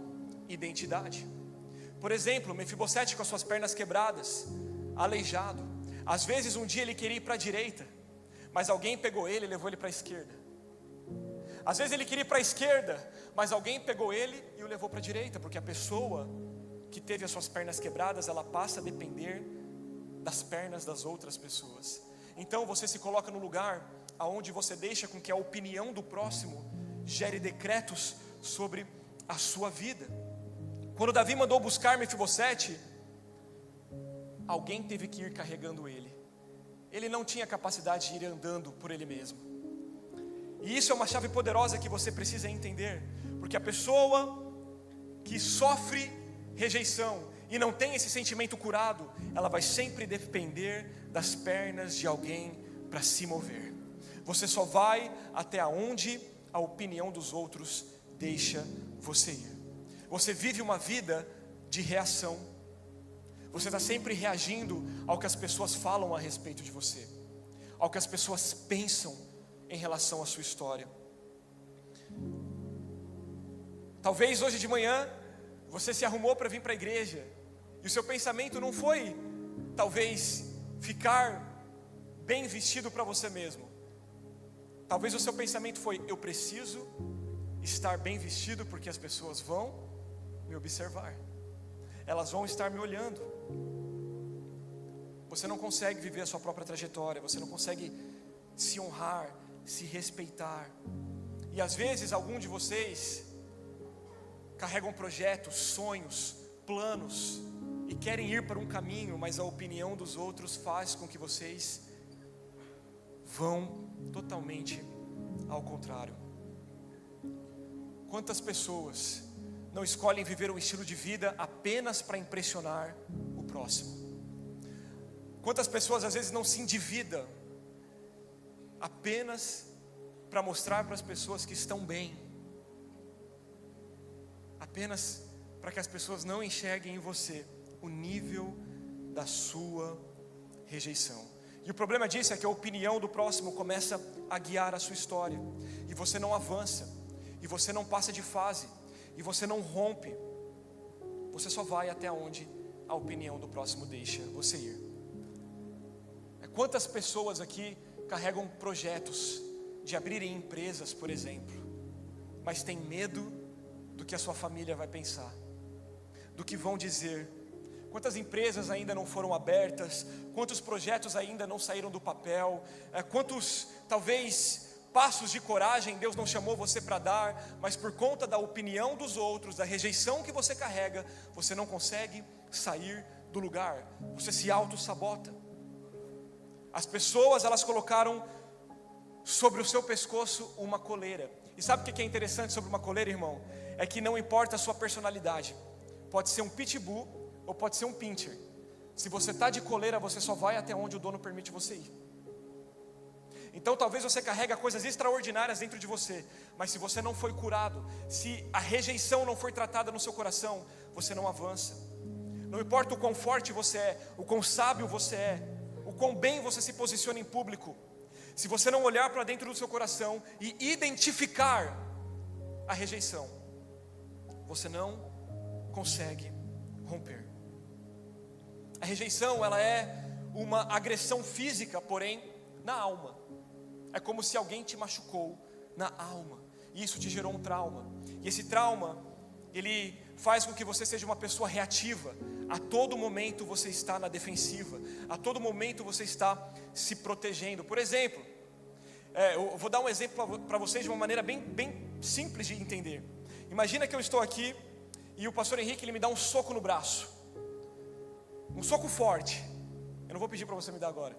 identidade. Por exemplo, Mefibosete com as suas pernas quebradas, aleijado. Às vezes um dia ele queria ir para a direita, mas alguém pegou ele e levou ele para a esquerda. Às vezes ele queria ir para a esquerda, mas alguém pegou ele e o levou para a direita, porque a pessoa que teve as suas pernas quebradas, ela passa a depender das pernas das outras pessoas. Então você se coloca no lugar aonde você deixa com que a opinião do próximo gere decretos sobre a sua vida. Quando Davi mandou buscar Mefibosete, alguém teve que ir carregando ele. Ele não tinha capacidade de ir andando por ele mesmo. E isso é uma chave poderosa que você precisa entender, porque a pessoa que sofre rejeição e não tem esse sentimento curado, ela vai sempre depender das pernas de alguém para se mover. Você só vai até onde a opinião dos outros deixa você ir. Você vive uma vida de reação. Você está sempre reagindo ao que as pessoas falam a respeito de você, ao que as pessoas pensam em relação à sua história. Talvez hoje de manhã você se arrumou para vir para a igreja e o seu pensamento não foi, talvez, ficar bem vestido para você mesmo. Talvez o seu pensamento foi: eu preciso estar bem vestido porque as pessoas vão me observar, elas vão estar me olhando. Você não consegue viver a sua própria trajetória, você não consegue se honrar, se respeitar. E às vezes algum de vocês carregam projetos, sonhos, planos e querem ir para um caminho, mas a opinião dos outros faz com que vocês vão totalmente ao contrário. Quantas pessoas não escolhem viver um estilo de vida apenas para impressionar o próximo? Quantas pessoas às vezes não se endividam apenas para mostrar para as pessoas que estão bem, apenas para que as pessoas não enxerguem em você o nível da sua rejeição. E o problema disso é que a opinião do próximo começa a guiar a sua história, e você não avança, e você não passa de fase, e você não rompe. Você só vai até onde a opinião do próximo deixa você ir. Quantas pessoas aqui carregam projetos de abrirem empresas, por exemplo, mas tem medo do que a sua família vai pensar, do que vão dizer? Quantas empresas ainda não foram abertas? Quantos projetos ainda não saíram do papel? Quantos, talvez, passos de coragem Deus não chamou você para dar, mas por conta da opinião dos outros, da rejeição que você carrega, você não consegue sair do lugar, você se auto-sabota. As pessoas, elas colocaram sobre o seu pescoço uma coleira. E sabe o que é interessante sobre uma coleira, irmão? É que não importa a sua personalidade, pode ser um pitbull ou pode ser um pincher. Se você está de coleira, você só vai até onde o dono permite você ir. Então talvez você carrega coisas extraordinárias dentro de você, mas se você não foi curado, se a rejeição não foi tratada no seu coração, você não avança. Não importa o quão forte você é, o quão sábio você é, o quão bem você se posiciona em público, se você não olhar para dentro do seu coração e identificar a rejeição, você não consegue romper. A rejeição, ela é uma agressão física, porém na alma. É como se alguém te machucou na alma, e isso te gerou um trauma. E esse trauma, ele faz com que você seja uma pessoa reativa. A todo momento você está na defensiva, a todo momento você está se protegendo. Por exemplo, eu vou dar um exemplo para vocês de uma maneira bem simples de entender. Imagina que eu estou aqui e o pastor Henrique, ele me dá um soco no braço, um soco forte. Eu não vou pedir para você me dar agora,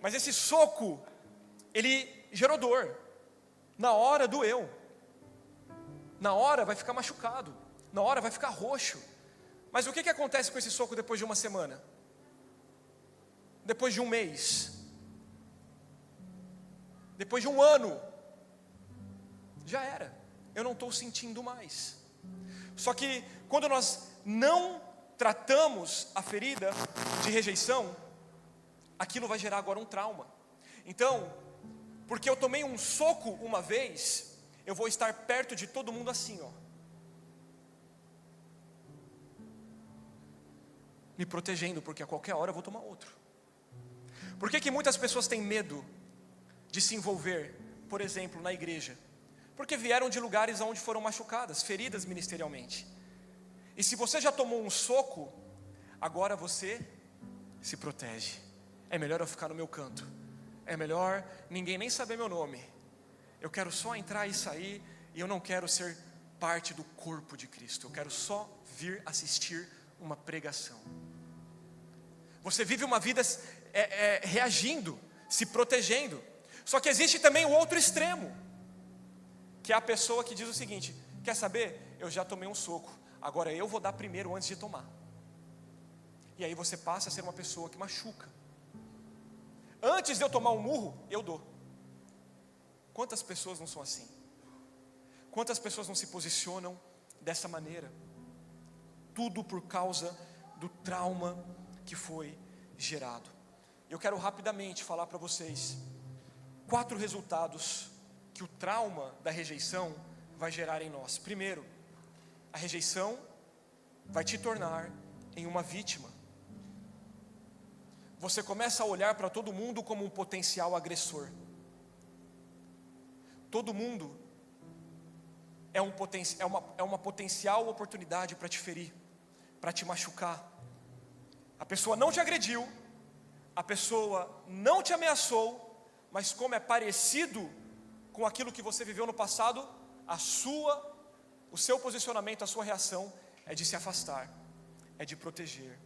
mas esse soco, ele gerou dor. Na hora doeu, na hora vai ficar machucado, na hora vai ficar roxo. Mas o que acontece com esse soco depois de uma semana? Depois de um mês? Depois de um ano? Já era, eu não estou sentindo mais. Só que quando nós não tratamos a ferida de rejeição, aquilo vai gerar agora um trauma. Então, porque eu tomei um soco uma vez, eu vou estar perto de todo mundo assim, ó, me protegendo, porque a qualquer hora eu vou tomar outro. Por que muitas pessoas têm medo de se envolver, por exemplo, na igreja? Porque vieram de lugares onde foram machucadas, feridas ministerialmente. E se você já tomou um soco, agora você se protege. É melhor eu ficar no meu canto. É melhor ninguém nem saber meu nome. Eu quero só entrar e sair, e eu não quero ser parte do corpo de Cristo. Eu quero só vir assistir uma pregação. Você vive uma vida reagindo, se protegendo. Só que existe também o outro extremo, que é a pessoa que diz o seguinte: quer saber? Eu já tomei um soco, agora eu vou dar primeiro antes de tomar. E aí você passa a ser uma pessoa que machuca. Antes de eu tomar um murro, eu dou. Quantas pessoas não são assim? Quantas pessoas não se posicionam dessa maneira? Tudo por causa do trauma que foi gerado. Eu quero rapidamente falar para vocês 4 resultados que o trauma da rejeição vai gerar em nós. Primeiro, a rejeição vai te tornar em uma vítima. Você começa a olhar para todo mundo como um potencial agressor. Todo mundo é uma potencial oportunidade para te ferir, para te machucar. A pessoa não te agrediu, a pessoa não te ameaçou, mas como é parecido com aquilo que você viveu no passado, o seu posicionamento, a sua reação é de se afastar, é de proteger.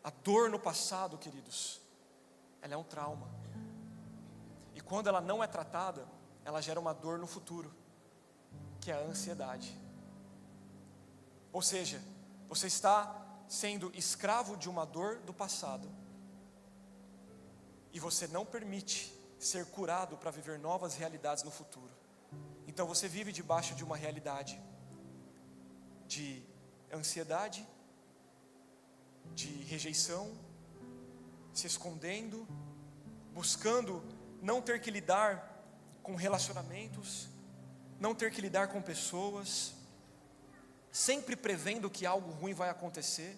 A dor no passado, queridos, ela é um trauma. E quando ela não é tratada, ela gera uma dor no futuro, que é a ansiedade. Ou seja, você está sendo escravo de uma dor do passado, e você não permite ser curado para viver novas realidades no futuro. Então você vive debaixo de uma realidade de ansiedade, de rejeição, se escondendo, buscando não ter que lidar com relacionamentos, não ter que lidar com pessoas, sempre prevendo que algo ruim vai acontecer,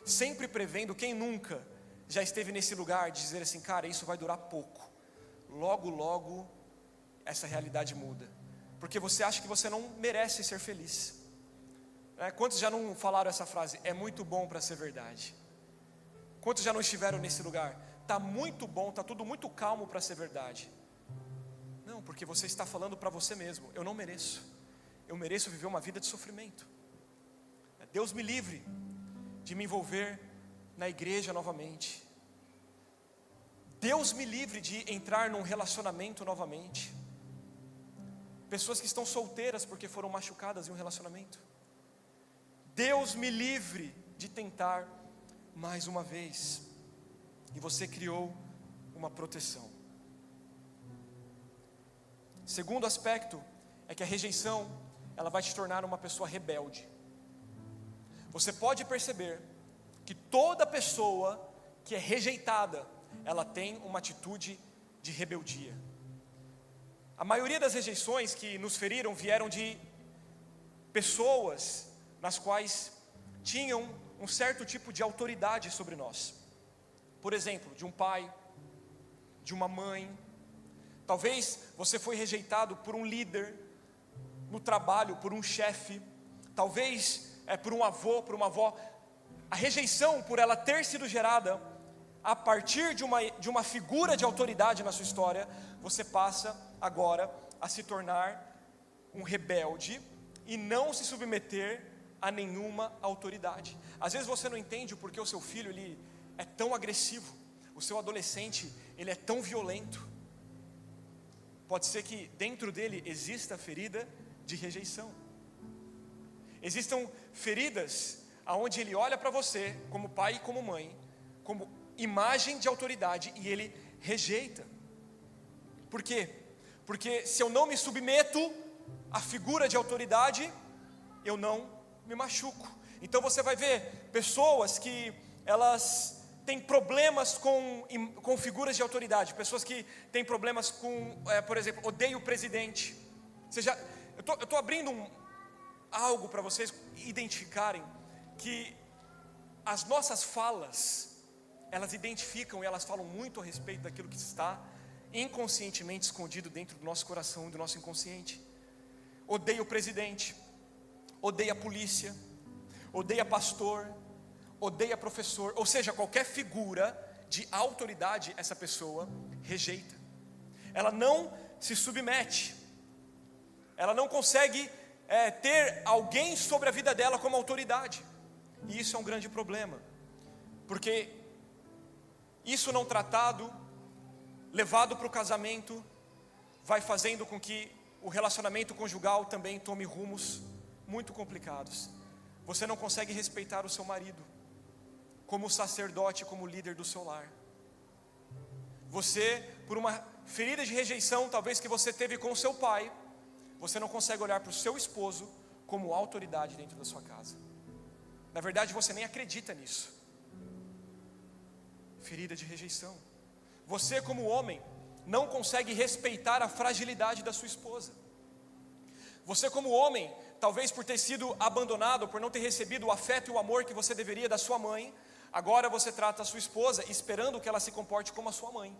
sempre prevendo. Quem nunca já esteve nesse lugar de dizer assim: cara, isso vai durar pouco, logo, logo essa realidade muda, porque você acha que você não merece ser feliz. Quantos já não falaram essa frase? É muito bom para ser verdade. Quantos já não estiveram nesse lugar? Está muito bom, está tudo muito calmo para ser verdade. Não, porque você está falando para você mesmo: eu não mereço, eu mereço viver uma vida de sofrimento. Deus me livre de me envolver na igreja novamente. Deus me livre de entrar num relacionamento novamente. Pessoas que estão solteiras porque foram machucadas em um relacionamento. Deus me livre de tentar mais uma vez. E você criou uma proteção. Segundo aspecto é que a rejeição, ela vai te tornar uma pessoa rebelde. Você pode perceber que toda pessoa que é rejeitada, ela tem uma atitude de rebeldia. A maioria das rejeições que nos feriram vieram de pessoas nas quais tinham um certo tipo de autoridade sobre nós. Por exemplo, de um pai, de uma mãe. Talvez você foi rejeitado por um líder no trabalho, por um chefe. Talvez por um avô, por uma avó. A rejeição, por ela ter sido gerada a partir de uma figura de autoridade na sua história, você passa agora a se tornar um rebelde e não se submeter a nenhuma autoridade. Às vezes você não entende o porquê o seu filho ele é tão agressivo, o seu adolescente ele é tão violento. Pode ser que dentro dele exista ferida de rejeição. Existam feridas aonde ele olha para você como pai e como mãe, como imagem de autoridade, e ele rejeita. Por quê? Porque se eu não me submeto à figura de autoridade, eu não me machuco. Então você vai ver pessoas que elas têm problemas com figuras de autoridade, pessoas que têm problemas com, por exemplo, odeio o presidente. Eu estou abrindo algo para vocês identificarem que as nossas falas, elas identificam e elas falam muito a respeito daquilo que está inconscientemente escondido dentro do nosso coração e do nosso inconsciente. odeia o presidente, odeia a polícia, odeia pastor, odeia professor, ou seja, qualquer figura de autoridade essa pessoa rejeita. Ela não se submete, ela não consegue ter alguém sobre a vida dela como autoridade. E isso é um grande problema, porque isso não tratado, levado para o casamento, vai fazendo com que o relacionamento conjugal também tome rumos muito complicados. Você não consegue respeitar o seu marido como sacerdote, como líder do seu lar. Você, por uma ferida de rejeição talvez que você teve com o seu pai, você não consegue olhar para o seu esposo como autoridade dentro da sua casa. Na verdade, você nem acredita nisso. Ferida de rejeição. Você, como homem, não consegue respeitar a fragilidade da sua esposa. Você, como homem, talvez por ter sido abandonado, por não ter recebido o afeto e o amor que você deveria da sua mãe, agora você trata a sua esposa esperando que ela se comporte como a sua mãe.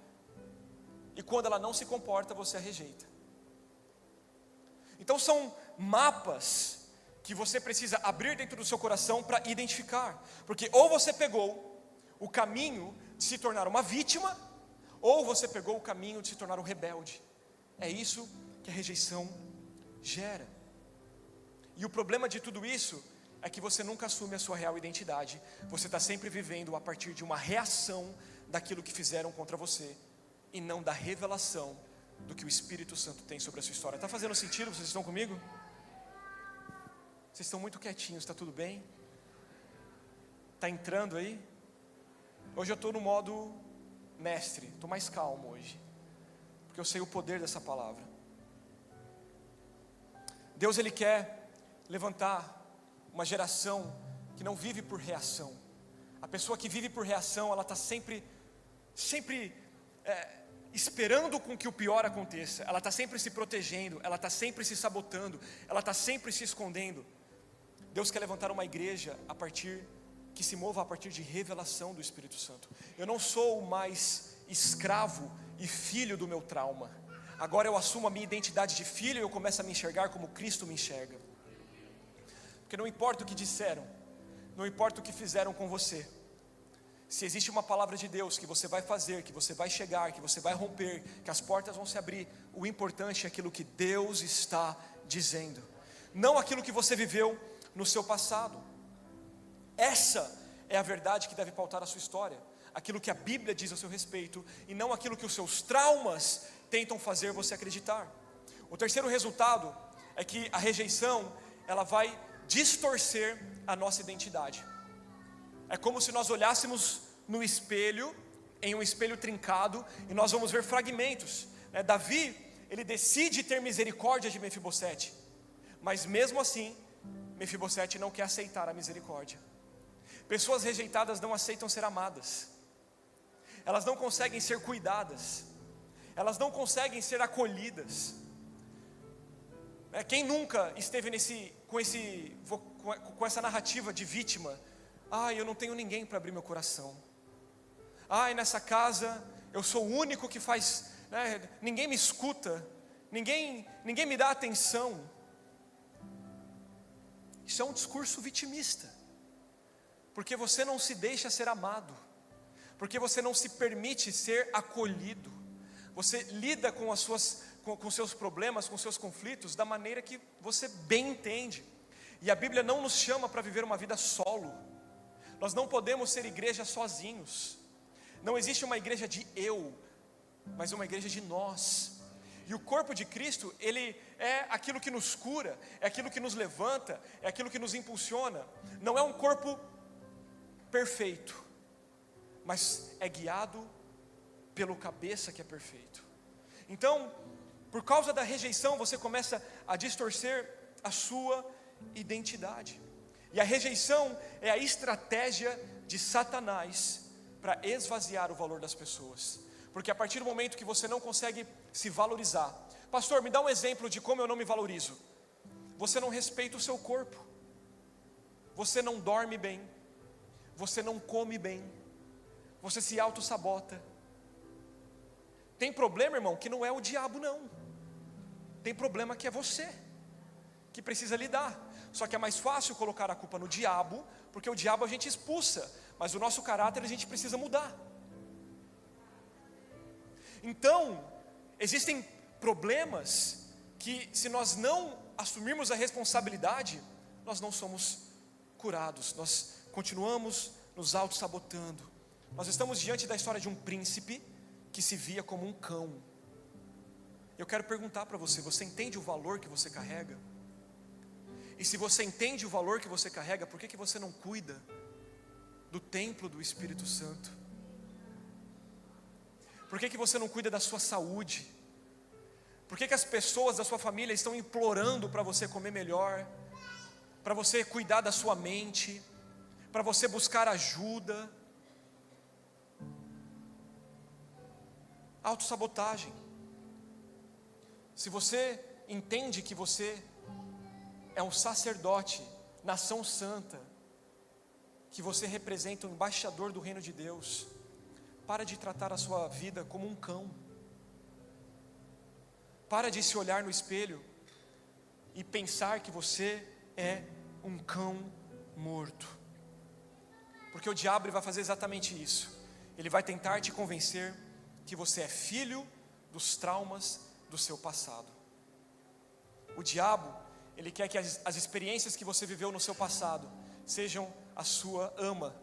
E quando ela não se comporta, você a rejeita. Então são mapas que você precisa abrir dentro do seu coração para identificar. Porque ou você pegou o caminho de se tornar uma vítima, ou você pegou o caminho de se tornar um rebelde. É isso que a rejeição gera. E o problema de tudo isso é que você nunca assume a sua real identidade. Você está sempre vivendo a partir de uma reação daquilo que fizeram contra você, e não da revelação do que o Espírito Santo tem sobre a sua história. Está fazendo sentido? Vocês estão comigo? Vocês estão muito quietinhos, está tudo bem? Está entrando aí? Hoje eu estou no modo mestre, estou mais calmo hoje, porque eu sei o poder dessa palavra. Deus, Ele quer levantar uma geração que não vive por reação. A pessoa que vive por reação, ela está sempre esperando com que o pior aconteça. Ela está sempre se protegendo, ela está sempre se sabotando, ela está sempre se escondendo. Deus quer levantar uma igreja que se mova a partir de revelação do Espírito Santo. Eu não sou mais escravo e filho do meu trauma. Agora eu assumo a minha identidade de filho e eu começo a me enxergar como Cristo me enxerga. Porque não importa o que disseram, não importa o que fizeram com você, se existe uma palavra de Deus que você vai fazer, que você vai chegar, que você vai romper, que as portas vão se abrir, o importante é aquilo que Deus está dizendo, não aquilo que você viveu no seu passado. Essa é a verdade que deve pautar a sua história, aquilo que a Bíblia diz a seu respeito, e não aquilo que os seus traumas tentam fazer você acreditar. O terceiro resultado é que a rejeição, ela vai distorcer a nossa identidade. É como se nós olhássemos no espelho, em um espelho trincado, e nós vamos ver fragmentos. Davi, ele decide ter misericórdia de Mefibosete, mas mesmo assim, Mefibosete não quer aceitar a misericórdia. Pessoas rejeitadas não aceitam ser amadas, elas não conseguem ser cuidadas, elas não conseguem ser acolhidas. Quem nunca esteve com essa narrativa de vítima? Eu não tenho ninguém para abrir meu coração. Nessa casa eu sou o único que faz, ninguém me escuta, ninguém me dá atenção. Isso é um discurso vitimista, porque você não se deixa ser amado, porque você não se permite ser acolhido. Você lida com seus problemas, com seus conflitos da maneira que você bem entende. E a Bíblia não nos chama para viver uma vida solo. Nós não podemos ser igreja sozinhos. Não existe uma igreja de eu, mas uma igreja de nós. E o corpo de Cristo, ele é aquilo que nos cura, é aquilo que nos levanta, é aquilo que nos impulsiona. Não é um corpo perfeito, mas é guiado pelo cabeça que é perfeito. Então, por causa da rejeição, você começa a distorcer a sua identidade. E a rejeição é a estratégia de Satanás para esvaziar o valor das pessoas. Porque a partir do momento que você não consegue se valorizar, pastor, me dá um exemplo de como eu não me valorizo. Você não respeita o seu corpo, você não dorme bem, você não come bem, você se auto-sabota. Tem problema, irmão, que não é o diabo não, tem problema que é você. precisa lidar. Só que é mais fácil colocar a culpa no diabo, porque o diabo a gente expulsa, mas o nosso caráter a gente precisa mudar. Então, existem problemas que, se nós não assumirmos a responsabilidade, nós não somos curados, nós continuamos nos auto-sabotando. Nós estamos diante da história de um príncipe que se via como um cão. Eu quero perguntar para você, você entende o valor que você carrega? E se você entende o valor que você carrega, por que você não cuida do templo do Espírito Santo? Por que você não cuida da sua saúde? Por que as pessoas da sua família estão implorando para você comer melhor, para você cuidar da sua mente, para você buscar ajuda? Autossabotagem. Se você entende que você é um sacerdote, nação santa, que você representa um embaixador do reino de Deus, para de tratar a sua vida como um cão. Para de se olhar no espelho e pensar que você é um cão morto. Porque o diabo vai fazer exatamente isso. Ele vai tentar te convencer que você é filho dos traumas do seu passado. O diabo, ele quer que as experiências que você viveu no seu passado sejam a sua ama,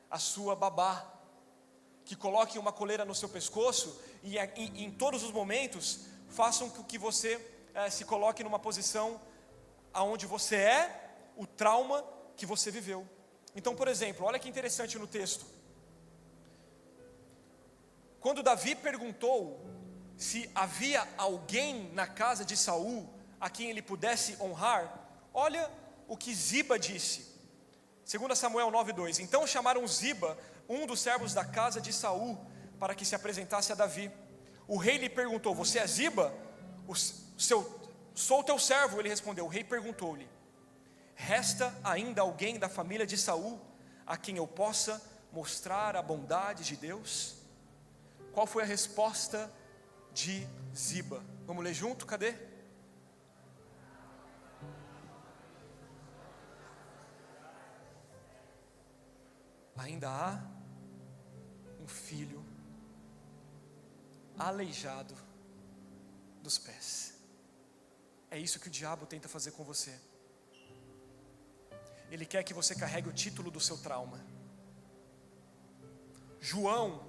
a sua babá, que coloque uma coleira no seu pescoço e em todos os momentos façam com que você se coloque numa posição aonde você é o trauma que você viveu. Então, por exemplo, olha que interessante no texto. Quando Davi perguntou se havia alguém na casa de Saul a quem ele pudesse honrar, olha o que Ziba disse. 2 Samuel 9:2. Então chamaram Ziba, um dos servos da casa de Saul, para que se apresentasse a Davi. O rei lhe perguntou: você é Ziba? Sou teu servo, ele respondeu. O rei perguntou-lhe: resta ainda alguém da família de Saul a quem eu possa mostrar a bondade de Deus? Qual foi a resposta de Ziba? Vamos ler junto? Cadê? Ainda há um filho aleijado dos pés. É isso que o diabo tenta fazer com você. Ele quer que você carregue o título do seu trauma. João,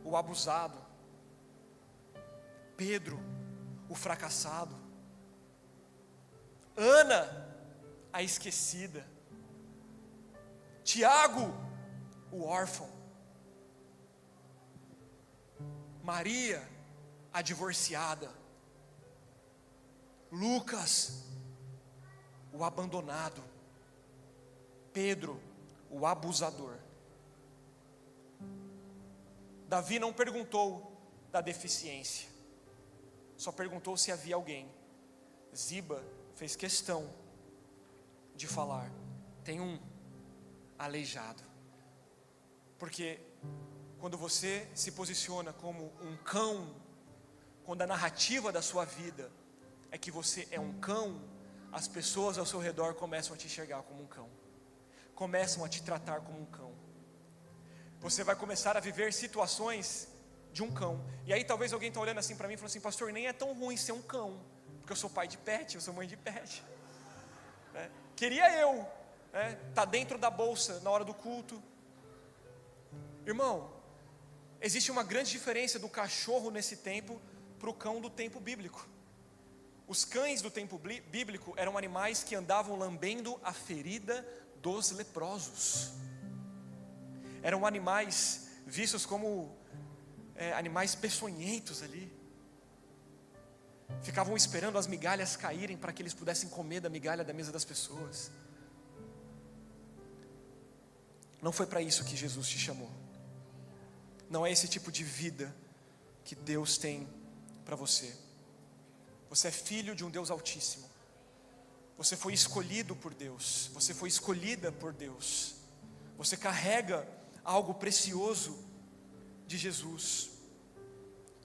o abusado. Pedro, o fracassado. Ana, a esquecida. Tiago, o órfão. Maria, a divorciada. Lucas, o abandonado. Pedro, o abusador. Davi não perguntou da deficiência, só perguntou se havia alguém. Ziba fez questão de falar: tem um aleijado. Porque quando você se posiciona como um cão, quando a narrativa da sua vida é que você é um cão, as pessoas ao seu redor começam a te enxergar como um cão, começam a te tratar como um cão. Você vai começar a viver situações de um cão. E aí talvez alguém está olhando assim para mim e falando assim: pastor, nem é tão ruim ser um cão, porque eu sou pai de pet, eu sou mãe de pet, né? Queria eu tá dentro da bolsa na hora do culto. Irmão, existe uma grande diferença do cachorro nesse tempo para o cão do tempo bíblico. Os cães do tempo bíblico eram animais que andavam lambendo a ferida dos leprosos. Eram animais vistos como animais peçonhentos ali. Ficavam esperando as migalhas caírem para que eles pudessem comer da migalha da mesa das pessoas. Não foi para isso que Jesus te chamou. Não é esse tipo de vida que Deus tem para você. Você é filho de um Deus Altíssimo. Você foi escolhido por Deus. Você foi escolhida por Deus. Você carrega algo precioso de Jesus.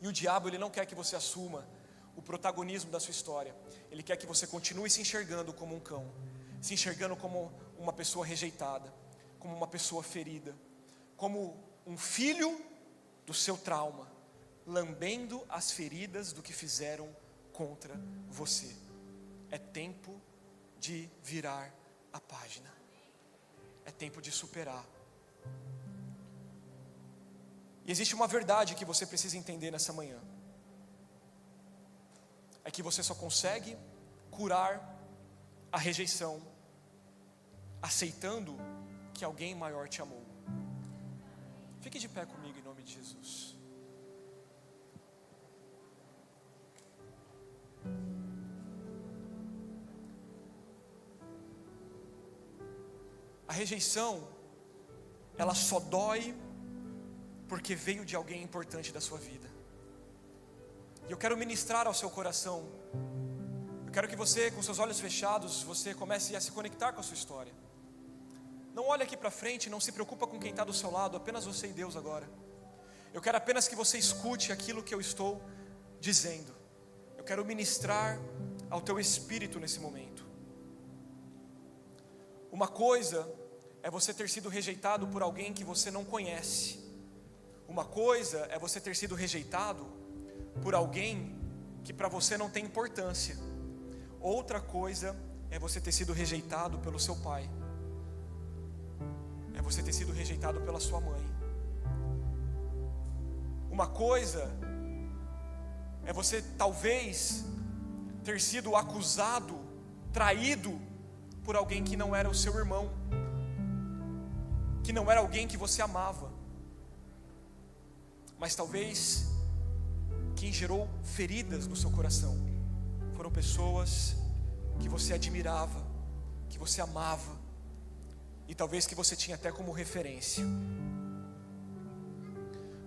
E o diabo, ele não quer que você assuma o protagonismo da sua história. Ele quer que você continue se enxergando como um cão, se enxergando como uma pessoa rejeitada, como uma pessoa ferida, como um filho do seu trauma, lambendo as feridas do que fizeram contra você. É tempo de virar a página. É tempo de superar. E existe uma verdade que você precisa entender nessa manhã. É que você só consegue curar a rejeição aceitando que alguém maior te amou. Fique de pé comigo em nome de Jesus. A rejeição, ela só dói porque veio de alguém importante da sua vida. E eu quero ministrar ao seu coração. Eu quero que você, com seus olhos fechados, você comece a se conectar com a sua história. Não olhe aqui para frente, não se preocupa com quem está do seu lado, apenas você e Deus agora. Eu quero apenas que você escute aquilo que eu estou dizendo. Eu quero ministrar ao teu espírito nesse momento. Uma coisa é você ter sido rejeitado por alguém que você não conhece. Uma coisa é você ter sido rejeitado por alguém que para você não tem importância. Outra coisa é você ter sido rejeitado pelo seu pai. É você ter sido rejeitado pela sua mãe. Uma coisa é você talvez ter sido acusado, traído por alguém que não era o seu irmão, que não era alguém que você amava, mas talvez quem gerou feridas no seu coração foram pessoas que você admirava, que você amava, e talvez que você tinha até como referência.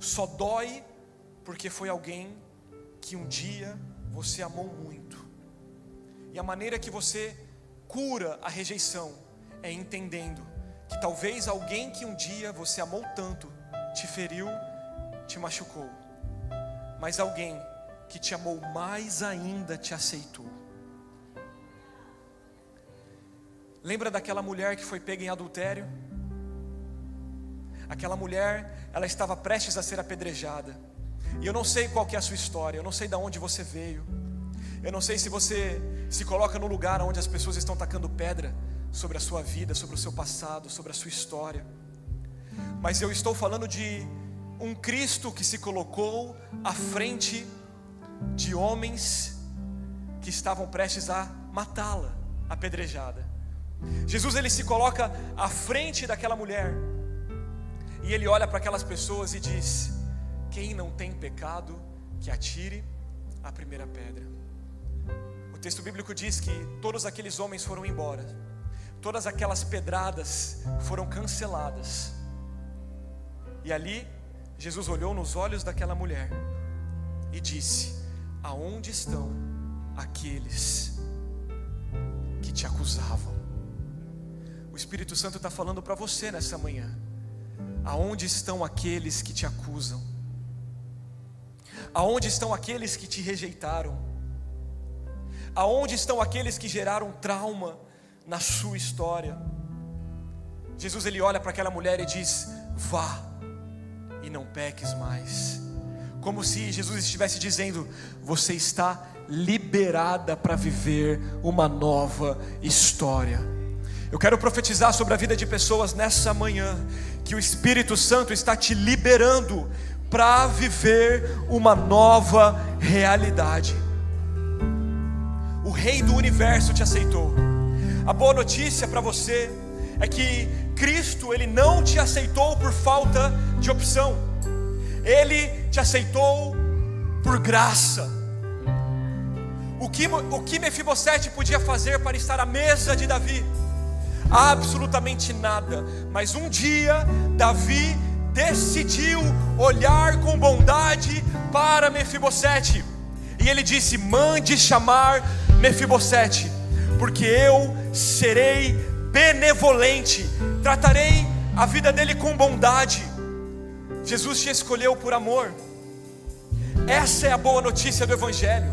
Só dói porque foi alguém que um dia você amou muito. E a maneira que você cura a rejeição é entendendo que talvez alguém que um dia você amou tanto te feriu, te machucou, mas alguém que te amou mais ainda te aceitou. Lembra daquela mulher que foi pega em adultério? Aquela mulher, ela estava prestes a ser apedrejada. E eu não sei qual que é a sua história, eu não sei de onde você veio. Eu não sei se você se coloca no lugar onde as pessoas estão tacando pedra sobre a sua vida, sobre o seu passado, sobre a sua história. Mas eu estou falando de um Cristo que se colocou à frente de homens que estavam prestes a matá-la, apedrejada. Jesus, ele se coloca à frente daquela mulher e ele olha para aquelas pessoas e diz: quem não tem pecado, que atire a primeira pedra. O texto bíblico diz que todos aqueles homens foram embora, todas aquelas pedradas foram canceladas. E ali Jesus olhou nos olhos daquela mulher e disse: aonde estão aqueles que te acusavam? O Espírito Santo está falando para você nessa manhã. Aonde estão aqueles que te acusam? Aonde estão aqueles que te rejeitaram? Aonde estão aqueles que geraram trauma na sua história? Jesus, ele olha para aquela mulher e diz: vá e não peques mais. Como se Jesus estivesse dizendo: você está liberada para viver uma nova história. Eu quero profetizar sobre a vida de pessoas nessa manhã, que o Espírito Santo está te liberando para viver uma nova realidade. O Rei do Universo te aceitou. A boa notícia para você é que Cristo, ele não te aceitou por falta de opção. Ele te aceitou por graça. O que Mefibosete podia fazer para estar à mesa de Davi? Absolutamente nada. Mas um dia Davi decidiu olhar com bondade para Mefibosete, e ele disse: mande chamar Mefibosete, porque eu serei benevolente, tratarei a vida dele com bondade. Jesus te escolheu por amor. Essa é a boa notícia do Evangelho.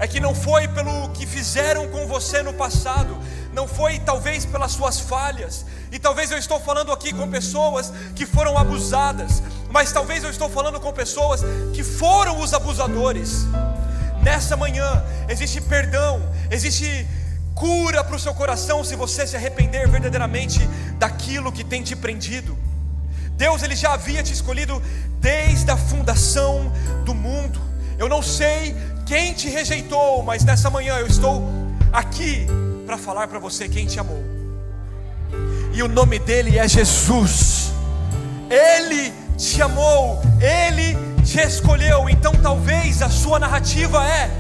é que não foi pelo que fizeram com você no passado, não foi talvez pelas suas falhas, e talvez eu estou falando aqui com pessoas que foram abusadas, mas talvez eu estou falando com pessoas que foram os abusadores. Nessa manhã existe perdão, existe cura para o seu coração se você se arrepender verdadeiramente daquilo que tem te prendido. Deus, Ele já havia te escolhido desde a fundação do mundo. Eu não sei quem te rejeitou, mas nessa manhã eu estou aqui para falar para você quem te amou. E o nome dele é Jesus. Ele te amou, Ele te escolheu. Então talvez a sua narrativa é: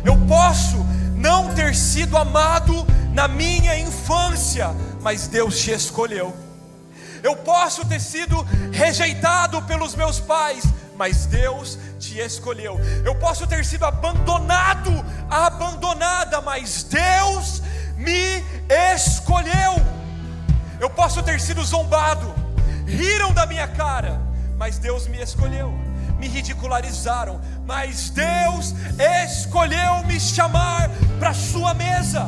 eu posso não ter sido amado na minha infância, mas Deus te escolheu. Eu posso ter sido rejeitado pelos meus pais, mas Deus te escolheu. Eu posso ter sido abandonado, abandonada, mas Deus me escolheu. Eu posso ter sido zombado, riram da minha cara, mas Deus me escolheu. Me ridicularizaram, mas Deus escolheu me chamar para a sua mesa.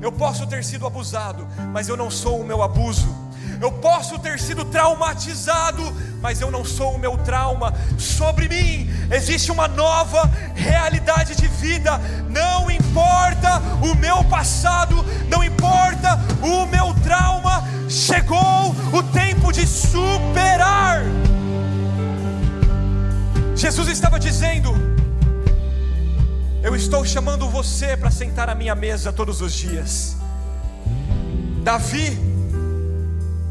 Eu posso ter sido abusado, mas eu não sou o meu abuso. Eu posso ter sido traumatizado, mas eu não sou o meu trauma. Sobre mim existe uma nova realidade de vida. Não importa o meu passado, não importa o meu trauma, chegou o tempo de superar. Jesus estava dizendo: eu estou chamando você para sentar à minha mesa todos os dias. Davi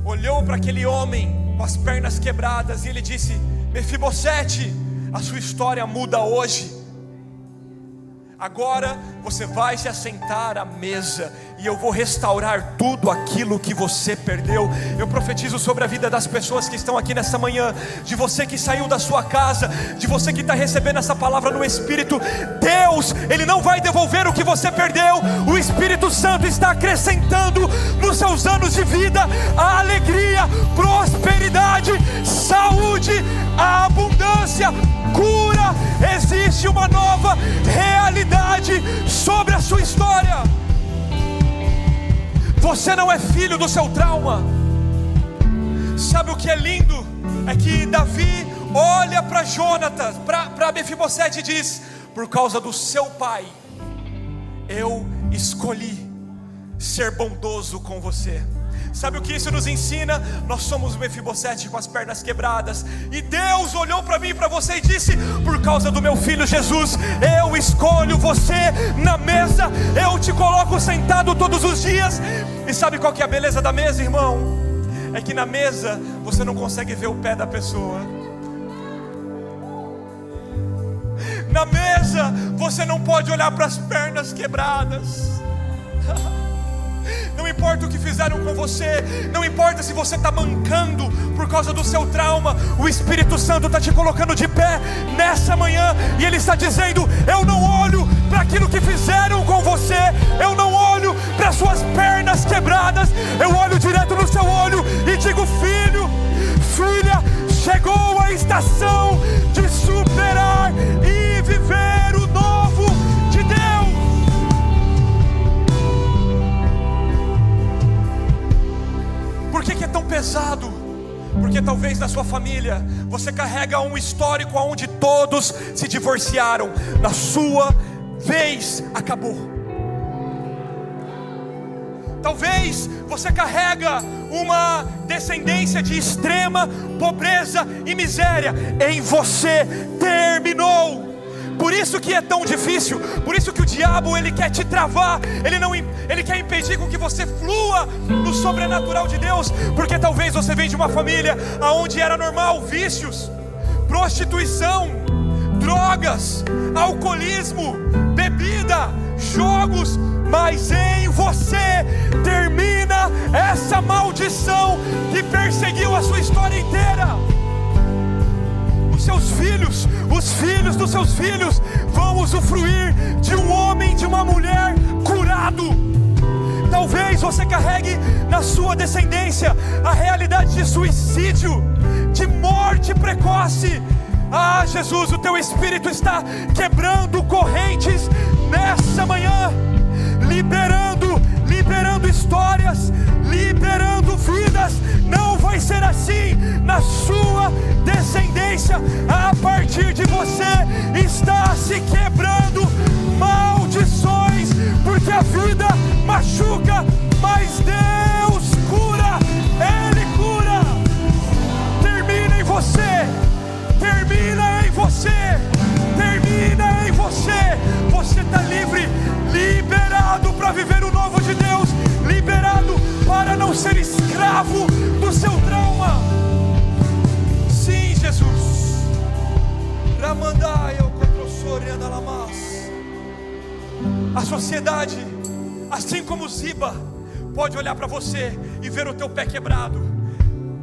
olhou para aquele homem com as pernas quebradas e ele disse: Mefibosete, a sua história muda hoje. Agora você vai se assentar à mesa e eu vou restaurar tudo aquilo que você perdeu. Eu profetizo sobre a vida das pessoas que estão aqui nessa manhã, de você que saiu da sua casa, de você que está recebendo essa palavra no Espírito. Deus, Ele não vai devolver o que você perdeu. O Espírito Santo está acrescentando nos seus anos de vida a alegria, prosperidade, saúde, a abundância, cura. Existe uma nova realidade sobre a sua história. Você não é filho do seu trauma. Sabe o que é lindo? É que Davi olha para Jonatas, para Mefibosete e diz: por causa do seu pai, eu escolhi ser bondoso com você. Sabe o que isso nos ensina? Nós somos o Mefibosete com as pernas quebradas, e Deus olhou para mim e para você e disse: por causa do meu filho Jesus, eu escolho você na mesa, eu te coloco sentado todos os dias. E sabe qual que é a beleza da mesa, irmão? É que na mesa você não consegue ver o pé da pessoa. Na mesa você não pode olhar para as pernas quebradas. Não importa o que fizeram com você, não importa se você está mancando por causa do seu trauma, o Espírito Santo está te colocando de pé nessa manhã, e Ele está dizendo: eu não olho para aquilo que fizeram com você, eu não olho para suas pernas quebradas, eu olho direto no seu olho e digo: filho, filha, chegou a estação de superar e viver o novo de Deus. Por que é tão pesado? Porque talvez na sua família você carrega um histórico onde todos se divorciaram. Na sua vez acabou. Talvez você carrega uma descendência de extrema pobreza e miséria. Em você terminou. Por isso que é tão difícil. Por isso que o diabo, ele quer te travar. Ele quer impedir com que você flua no sobrenatural de Deus. Porque talvez você vem de uma família onde era normal vícios, prostituição, drogas, alcoolismo, bebida, jogos. Mas em você termina essa maldição que perseguiu a sua história inteira. Seus filhos, os filhos dos seus filhos vão usufruir de um homem, de uma mulher curado. Talvez você carregue na sua descendência a realidade de suicídio, de morte precoce. Ah, Jesus, o teu Espírito está quebrando correntes nessa manhã, liberando histórias, liberando vidas. Não vai ser assim na sua descendência. A partir de você está se quebrando maldições, porque a vida machuca, mas Deus cura, Ele cura. Termina em você, termina em você, termina em você. Você está livre, liberado para viver o novo de Deus, liberado para não ser escravo do seu trauma. Sim, Jesus. A sociedade, assim como Ziba, pode olhar para você e ver o teu pé quebrado,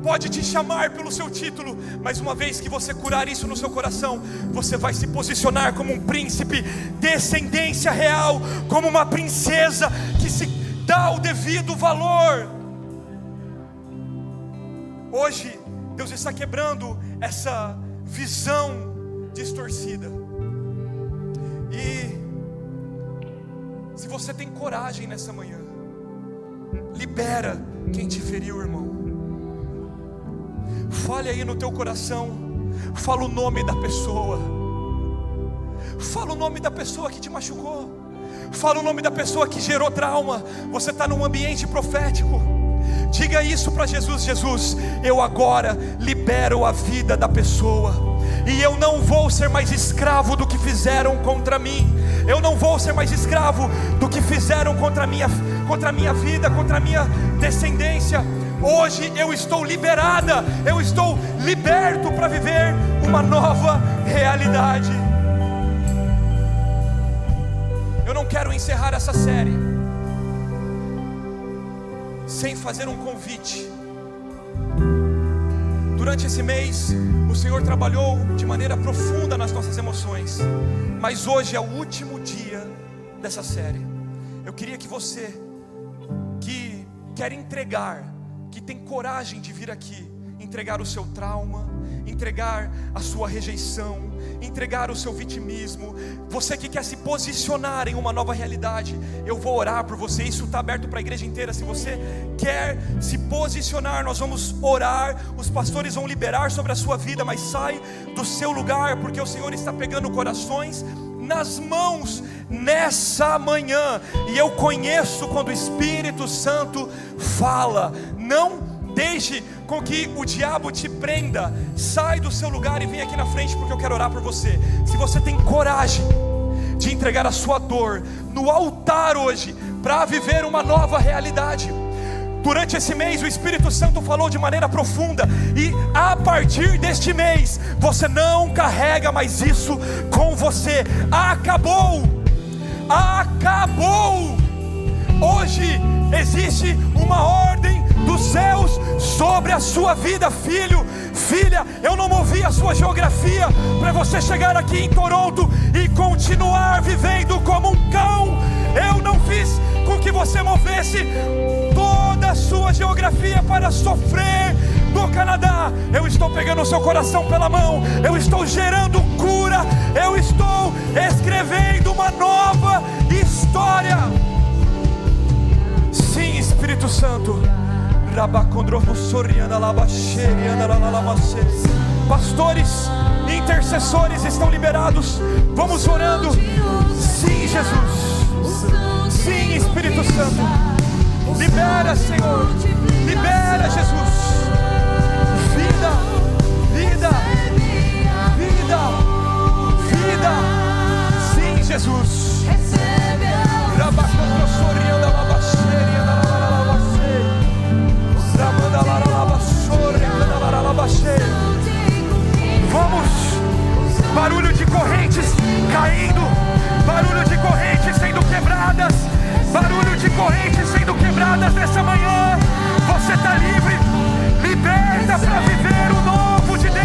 pode te chamar pelo seu título, mas uma vez que você curar isso no seu coração, você vai se posicionar como um príncipe, descendência real, como uma princesa que se dá o devido valor. Hoje Deus está quebrando essa visão distorcida. E se você tem coragem nessa manhã, libera quem te feriu, irmão. Fale aí no teu coração, fala o nome da pessoa, fala o nome da pessoa que te machucou, fala o nome da pessoa que gerou trauma. Você está num ambiente profético, diga isso para Jesus: Jesus, eu agora libero a vida da pessoa, e eu não vou ser mais escravo do que fizeram contra mim. Eu não vou ser mais escravo do que fizeram contra a minha vida, contra a minha descendência. Hoje eu estou liberada, eu estou liberto para viver uma nova realidade. Eu não quero encerrar essa série sem fazer um convite. Durante esse mês, o Senhor trabalhou de maneira profunda nas nossas emoções, mas hoje é o último dia dessa série. Eu queria que você, que quer entregar, que tem coragem de vir aqui, entregar o seu trauma, entregar a sua rejeição, entregar o seu vitimismo, você que quer se posicionar em uma nova realidade, eu vou orar por você. Isso está aberto para a igreja inteira. Se você quer se posicionar, nós vamos orar, os pastores vão liberar sobre a sua vida, mas sai do seu lugar, porque o Senhor está pegando corações nas mãos nessa manhã, e eu conheço quando o Espírito Santo fala. Não deixe com que o diabo te prenda. Sai do seu lugar e vem aqui na frente, porque eu quero orar por você. Se você tem coragem de entregar a sua dor no altar hoje, para viver uma nova realidade. Durante esse mês o Espírito Santo falou de maneira profunda, e a partir deste mês você não carrega mais isso com você. Acabou, acabou. Hoje existe uma ordem dos céus sobre a sua vida, filho, filha. Eu não movi a sua geografia para você chegar aqui em Toronto e continuar vivendo como um cão. Eu não fiz com que você movesse toda a sua geografia para sofrer no Canadá. Eu estou pegando o seu coração pela mão, eu estou gerando cura, eu estou escrevendo uma nova história. Sim, Espírito Santo. Pastores, intercessores estão liberados. Vamos orando. Sim, Jesus. Sim, Espírito Santo. Libera, Senhor. Libera, Jesus. Vida, vida, vida, vida. Sim, Jesus. Vamos, barulho de correntes caindo, barulho de correntes sendo quebradas, barulho de correntes sendo quebradas nessa manhã. Você está livre, liberta para viver o novo de Deus.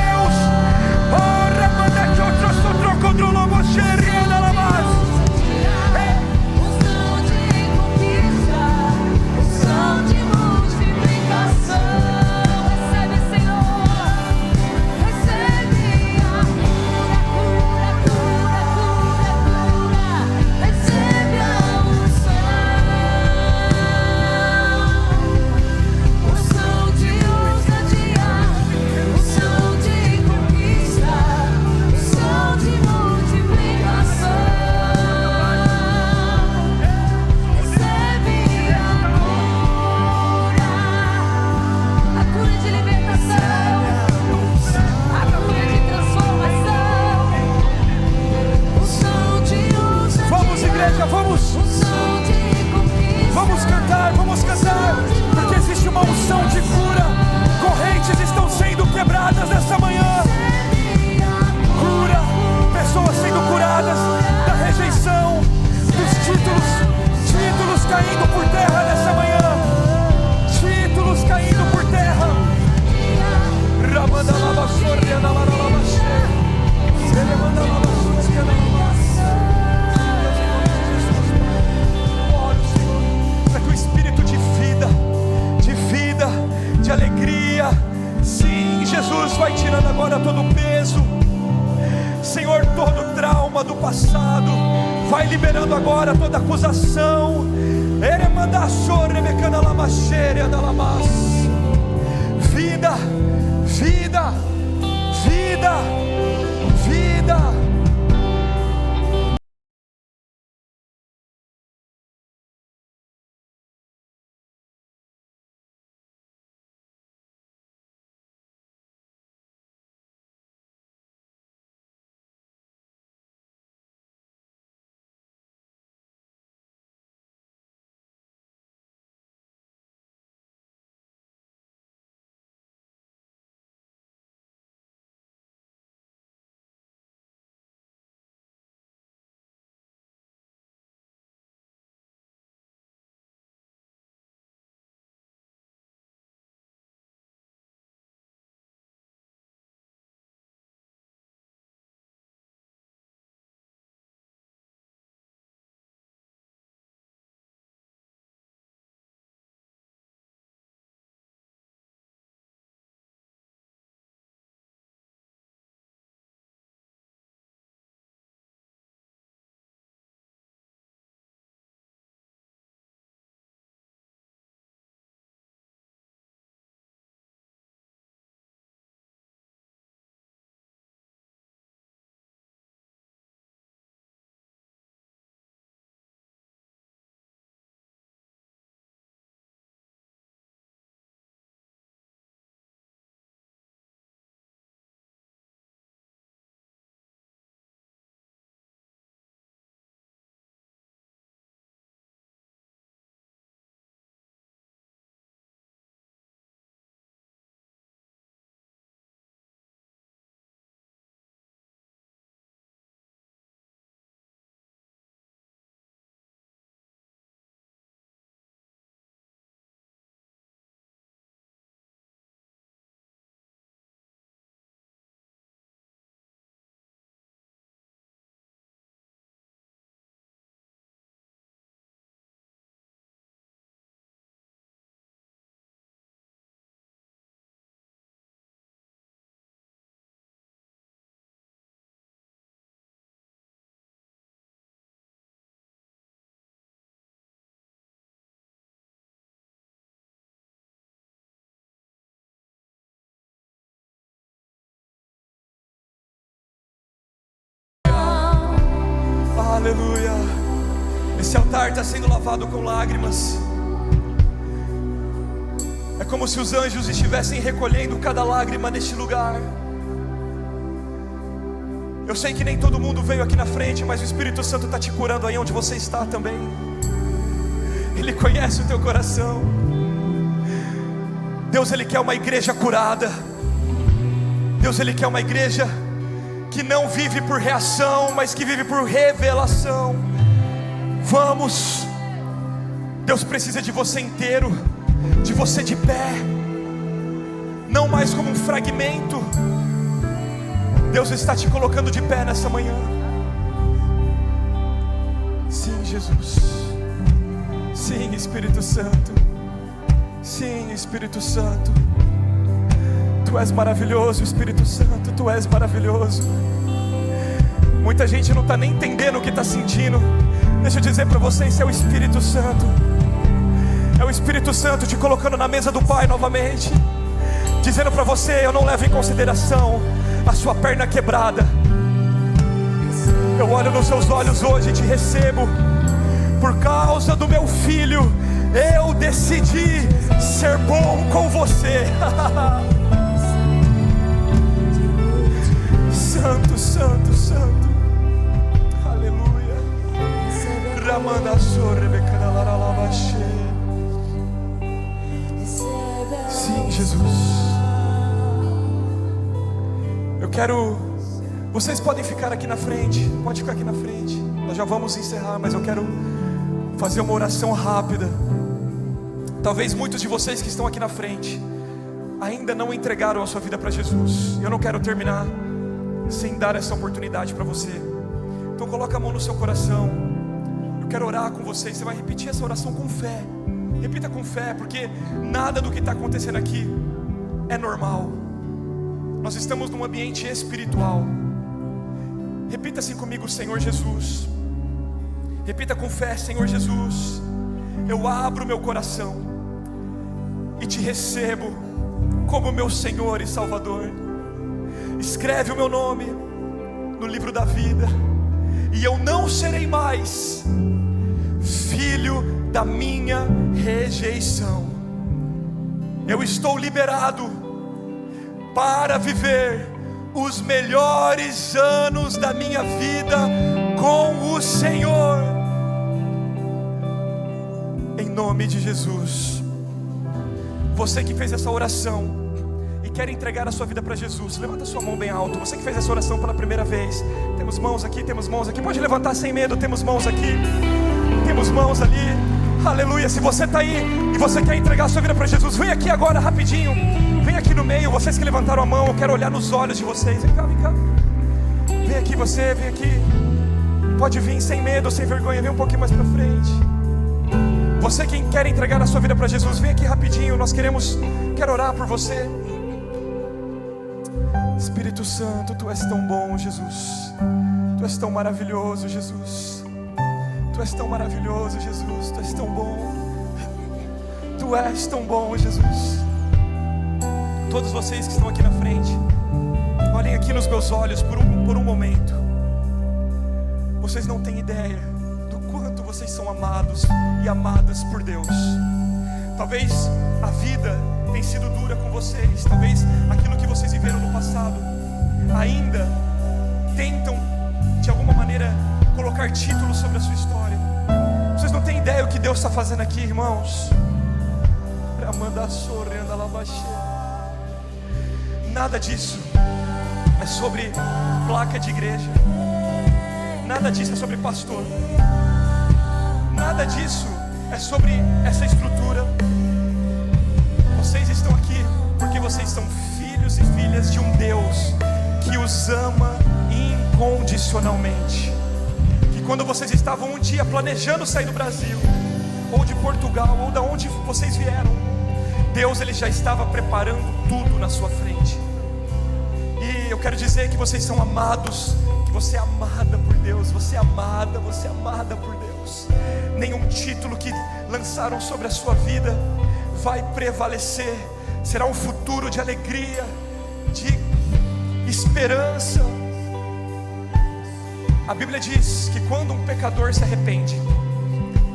passado. Vai liberando agora toda acusação. Vida, vida, vida, vida. Aleluia. Esse altar está sendo lavado com lágrimas. É como se os anjos estivessem recolhendo cada lágrima neste lugar. Eu sei que nem todo mundo veio aqui na frente, mas o Espírito Santo está te curando aí onde você está também. Ele conhece o teu coração. Deus, Ele quer uma igreja curada. Deus, Ele quer uma igreja que não vive por reação, mas que vive por revelação. Vamos. Deus precisa de você inteiro, de você de pé, não mais como um fragmento. Deus está te colocando de pé nessa manhã. Sim, Jesus. Sim, Espírito Santo. Sim, Espírito Santo. Tu és maravilhoso, Espírito Santo. Tu és maravilhoso. Muita gente não está nem entendendo o que está sentindo. Deixa eu dizer para vocês, é o Espírito Santo. É o Espírito Santo te colocando na mesa do Pai novamente, dizendo para você: eu não levo em consideração a sua perna quebrada. Eu olho nos seus olhos hoje e te recebo. Por causa do meu filho, eu decidi ser bom com você. Santo, Santo, Santo. Aleluia. Sim, Jesus. Eu quero... Vocês podem ficar aqui na frente. Pode ficar aqui na frente. Nós já vamos encerrar, mas eu quero fazer uma oração rápida. Talvez muitos de vocês que estão aqui na frente ainda não entregaram a sua vida para Jesus. Eu não quero terminar sem dar essa oportunidade para você. Então coloca a mão no seu coração. Eu quero orar com você. Você vai repetir essa oração com fé. Repita com fé, porque nada do que está acontecendo aqui é normal. Nós estamos num ambiente espiritual. Repita assim comigo: Senhor Jesus. Repita com fé: Senhor Jesus, eu abro meu coração e te recebo como meu Senhor e Salvador. Escreve o meu nome no livro da vida, e eu não serei mais filho da minha rejeição. Eu estou liberado para viver os melhores anos da minha vida com o Senhor, em nome de Jesus. Você que fez essa oração e quer entregar a sua vida para Jesus, levanta a sua mão bem alto. Você que fez essa oração pela primeira vez, temos mãos aqui, pode levantar sem medo, temos mãos aqui, temos mãos ali, aleluia. Se você está aí e você quer entregar a sua vida para Jesus, vem aqui agora rapidinho, vem aqui no meio. Vocês que levantaram a mão, eu quero olhar nos olhos de vocês. Vem cá, vem aqui você, vem aqui, pode vir sem medo, sem vergonha, vem um pouquinho mais para frente. Você que quer entregar a sua vida para Jesus, vem aqui rapidinho, quero orar por você. Espírito Santo, Tu és tão bom, Jesus. Tu és tão maravilhoso, Jesus. Tu és tão maravilhoso, Jesus. Tu és tão bom. Tu és tão bom, Jesus. Todos vocês que estão aqui na frente, olhem aqui nos meus olhos por um momento. Vocês não têm ideia do quanto vocês são amados e amadas por Deus. Talvez a vida tenha sido dura com vocês. Talvez aquilo que vocês viveram no passado ainda tentam de alguma maneira colocar títulos sobre a sua história. Vocês não têm ideia o que Deus está fazendo aqui, irmãos. Nada disso é sobre placa de igreja. Nada disso é sobre pastor. Nada disso é sobre essa estrutura. Vocês estão aqui porque vocês são filhos e filhas de um Deus que os ama incondicionalmente. Que quando vocês estavam um dia planejando sair do Brasil, ou de Portugal, ou da onde vocês vieram, Deus ele já estava preparando tudo na sua frente. E eu quero dizer que vocês são amados, que você é amada por Deus. Você é amada por Deus. Nenhum título que lançaram sobre a sua vida vai prevalecer. Será um futuro de alegria, de esperança. A Bíblia diz que quando um pecador se arrepende,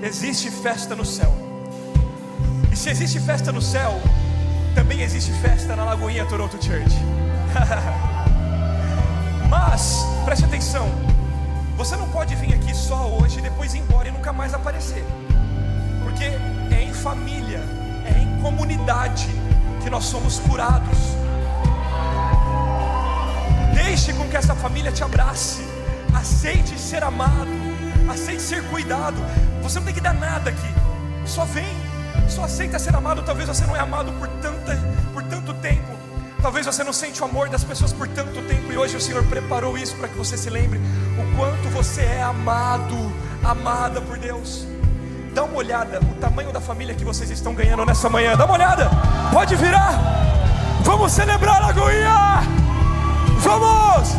existe festa no céu. E se existe festa no céu, também existe festa na Lagoinha Toronto Church. Mas, preste atenção, você não pode vir aqui só hoje e depois ir embora e nunca mais aparecer. Porque é em família, é em comunidade que nós somos curados. Deixe com que essa família te abrace. Aceite ser amado, aceite ser cuidado. Você não tem que dar nada aqui, só vem, só aceita ser amado. Talvez você não é amado por tanto tempo. Talvez você não sente o amor das pessoas por tanto tempo. E hoje o Senhor preparou isso para que você se lembre o quanto você é amado, amada por Deus. Dá uma olhada, o tamanho da família que vocês estão ganhando nessa manhã. Dá uma olhada, pode virar. Vamos celebrar a Lagoinha. Vamos!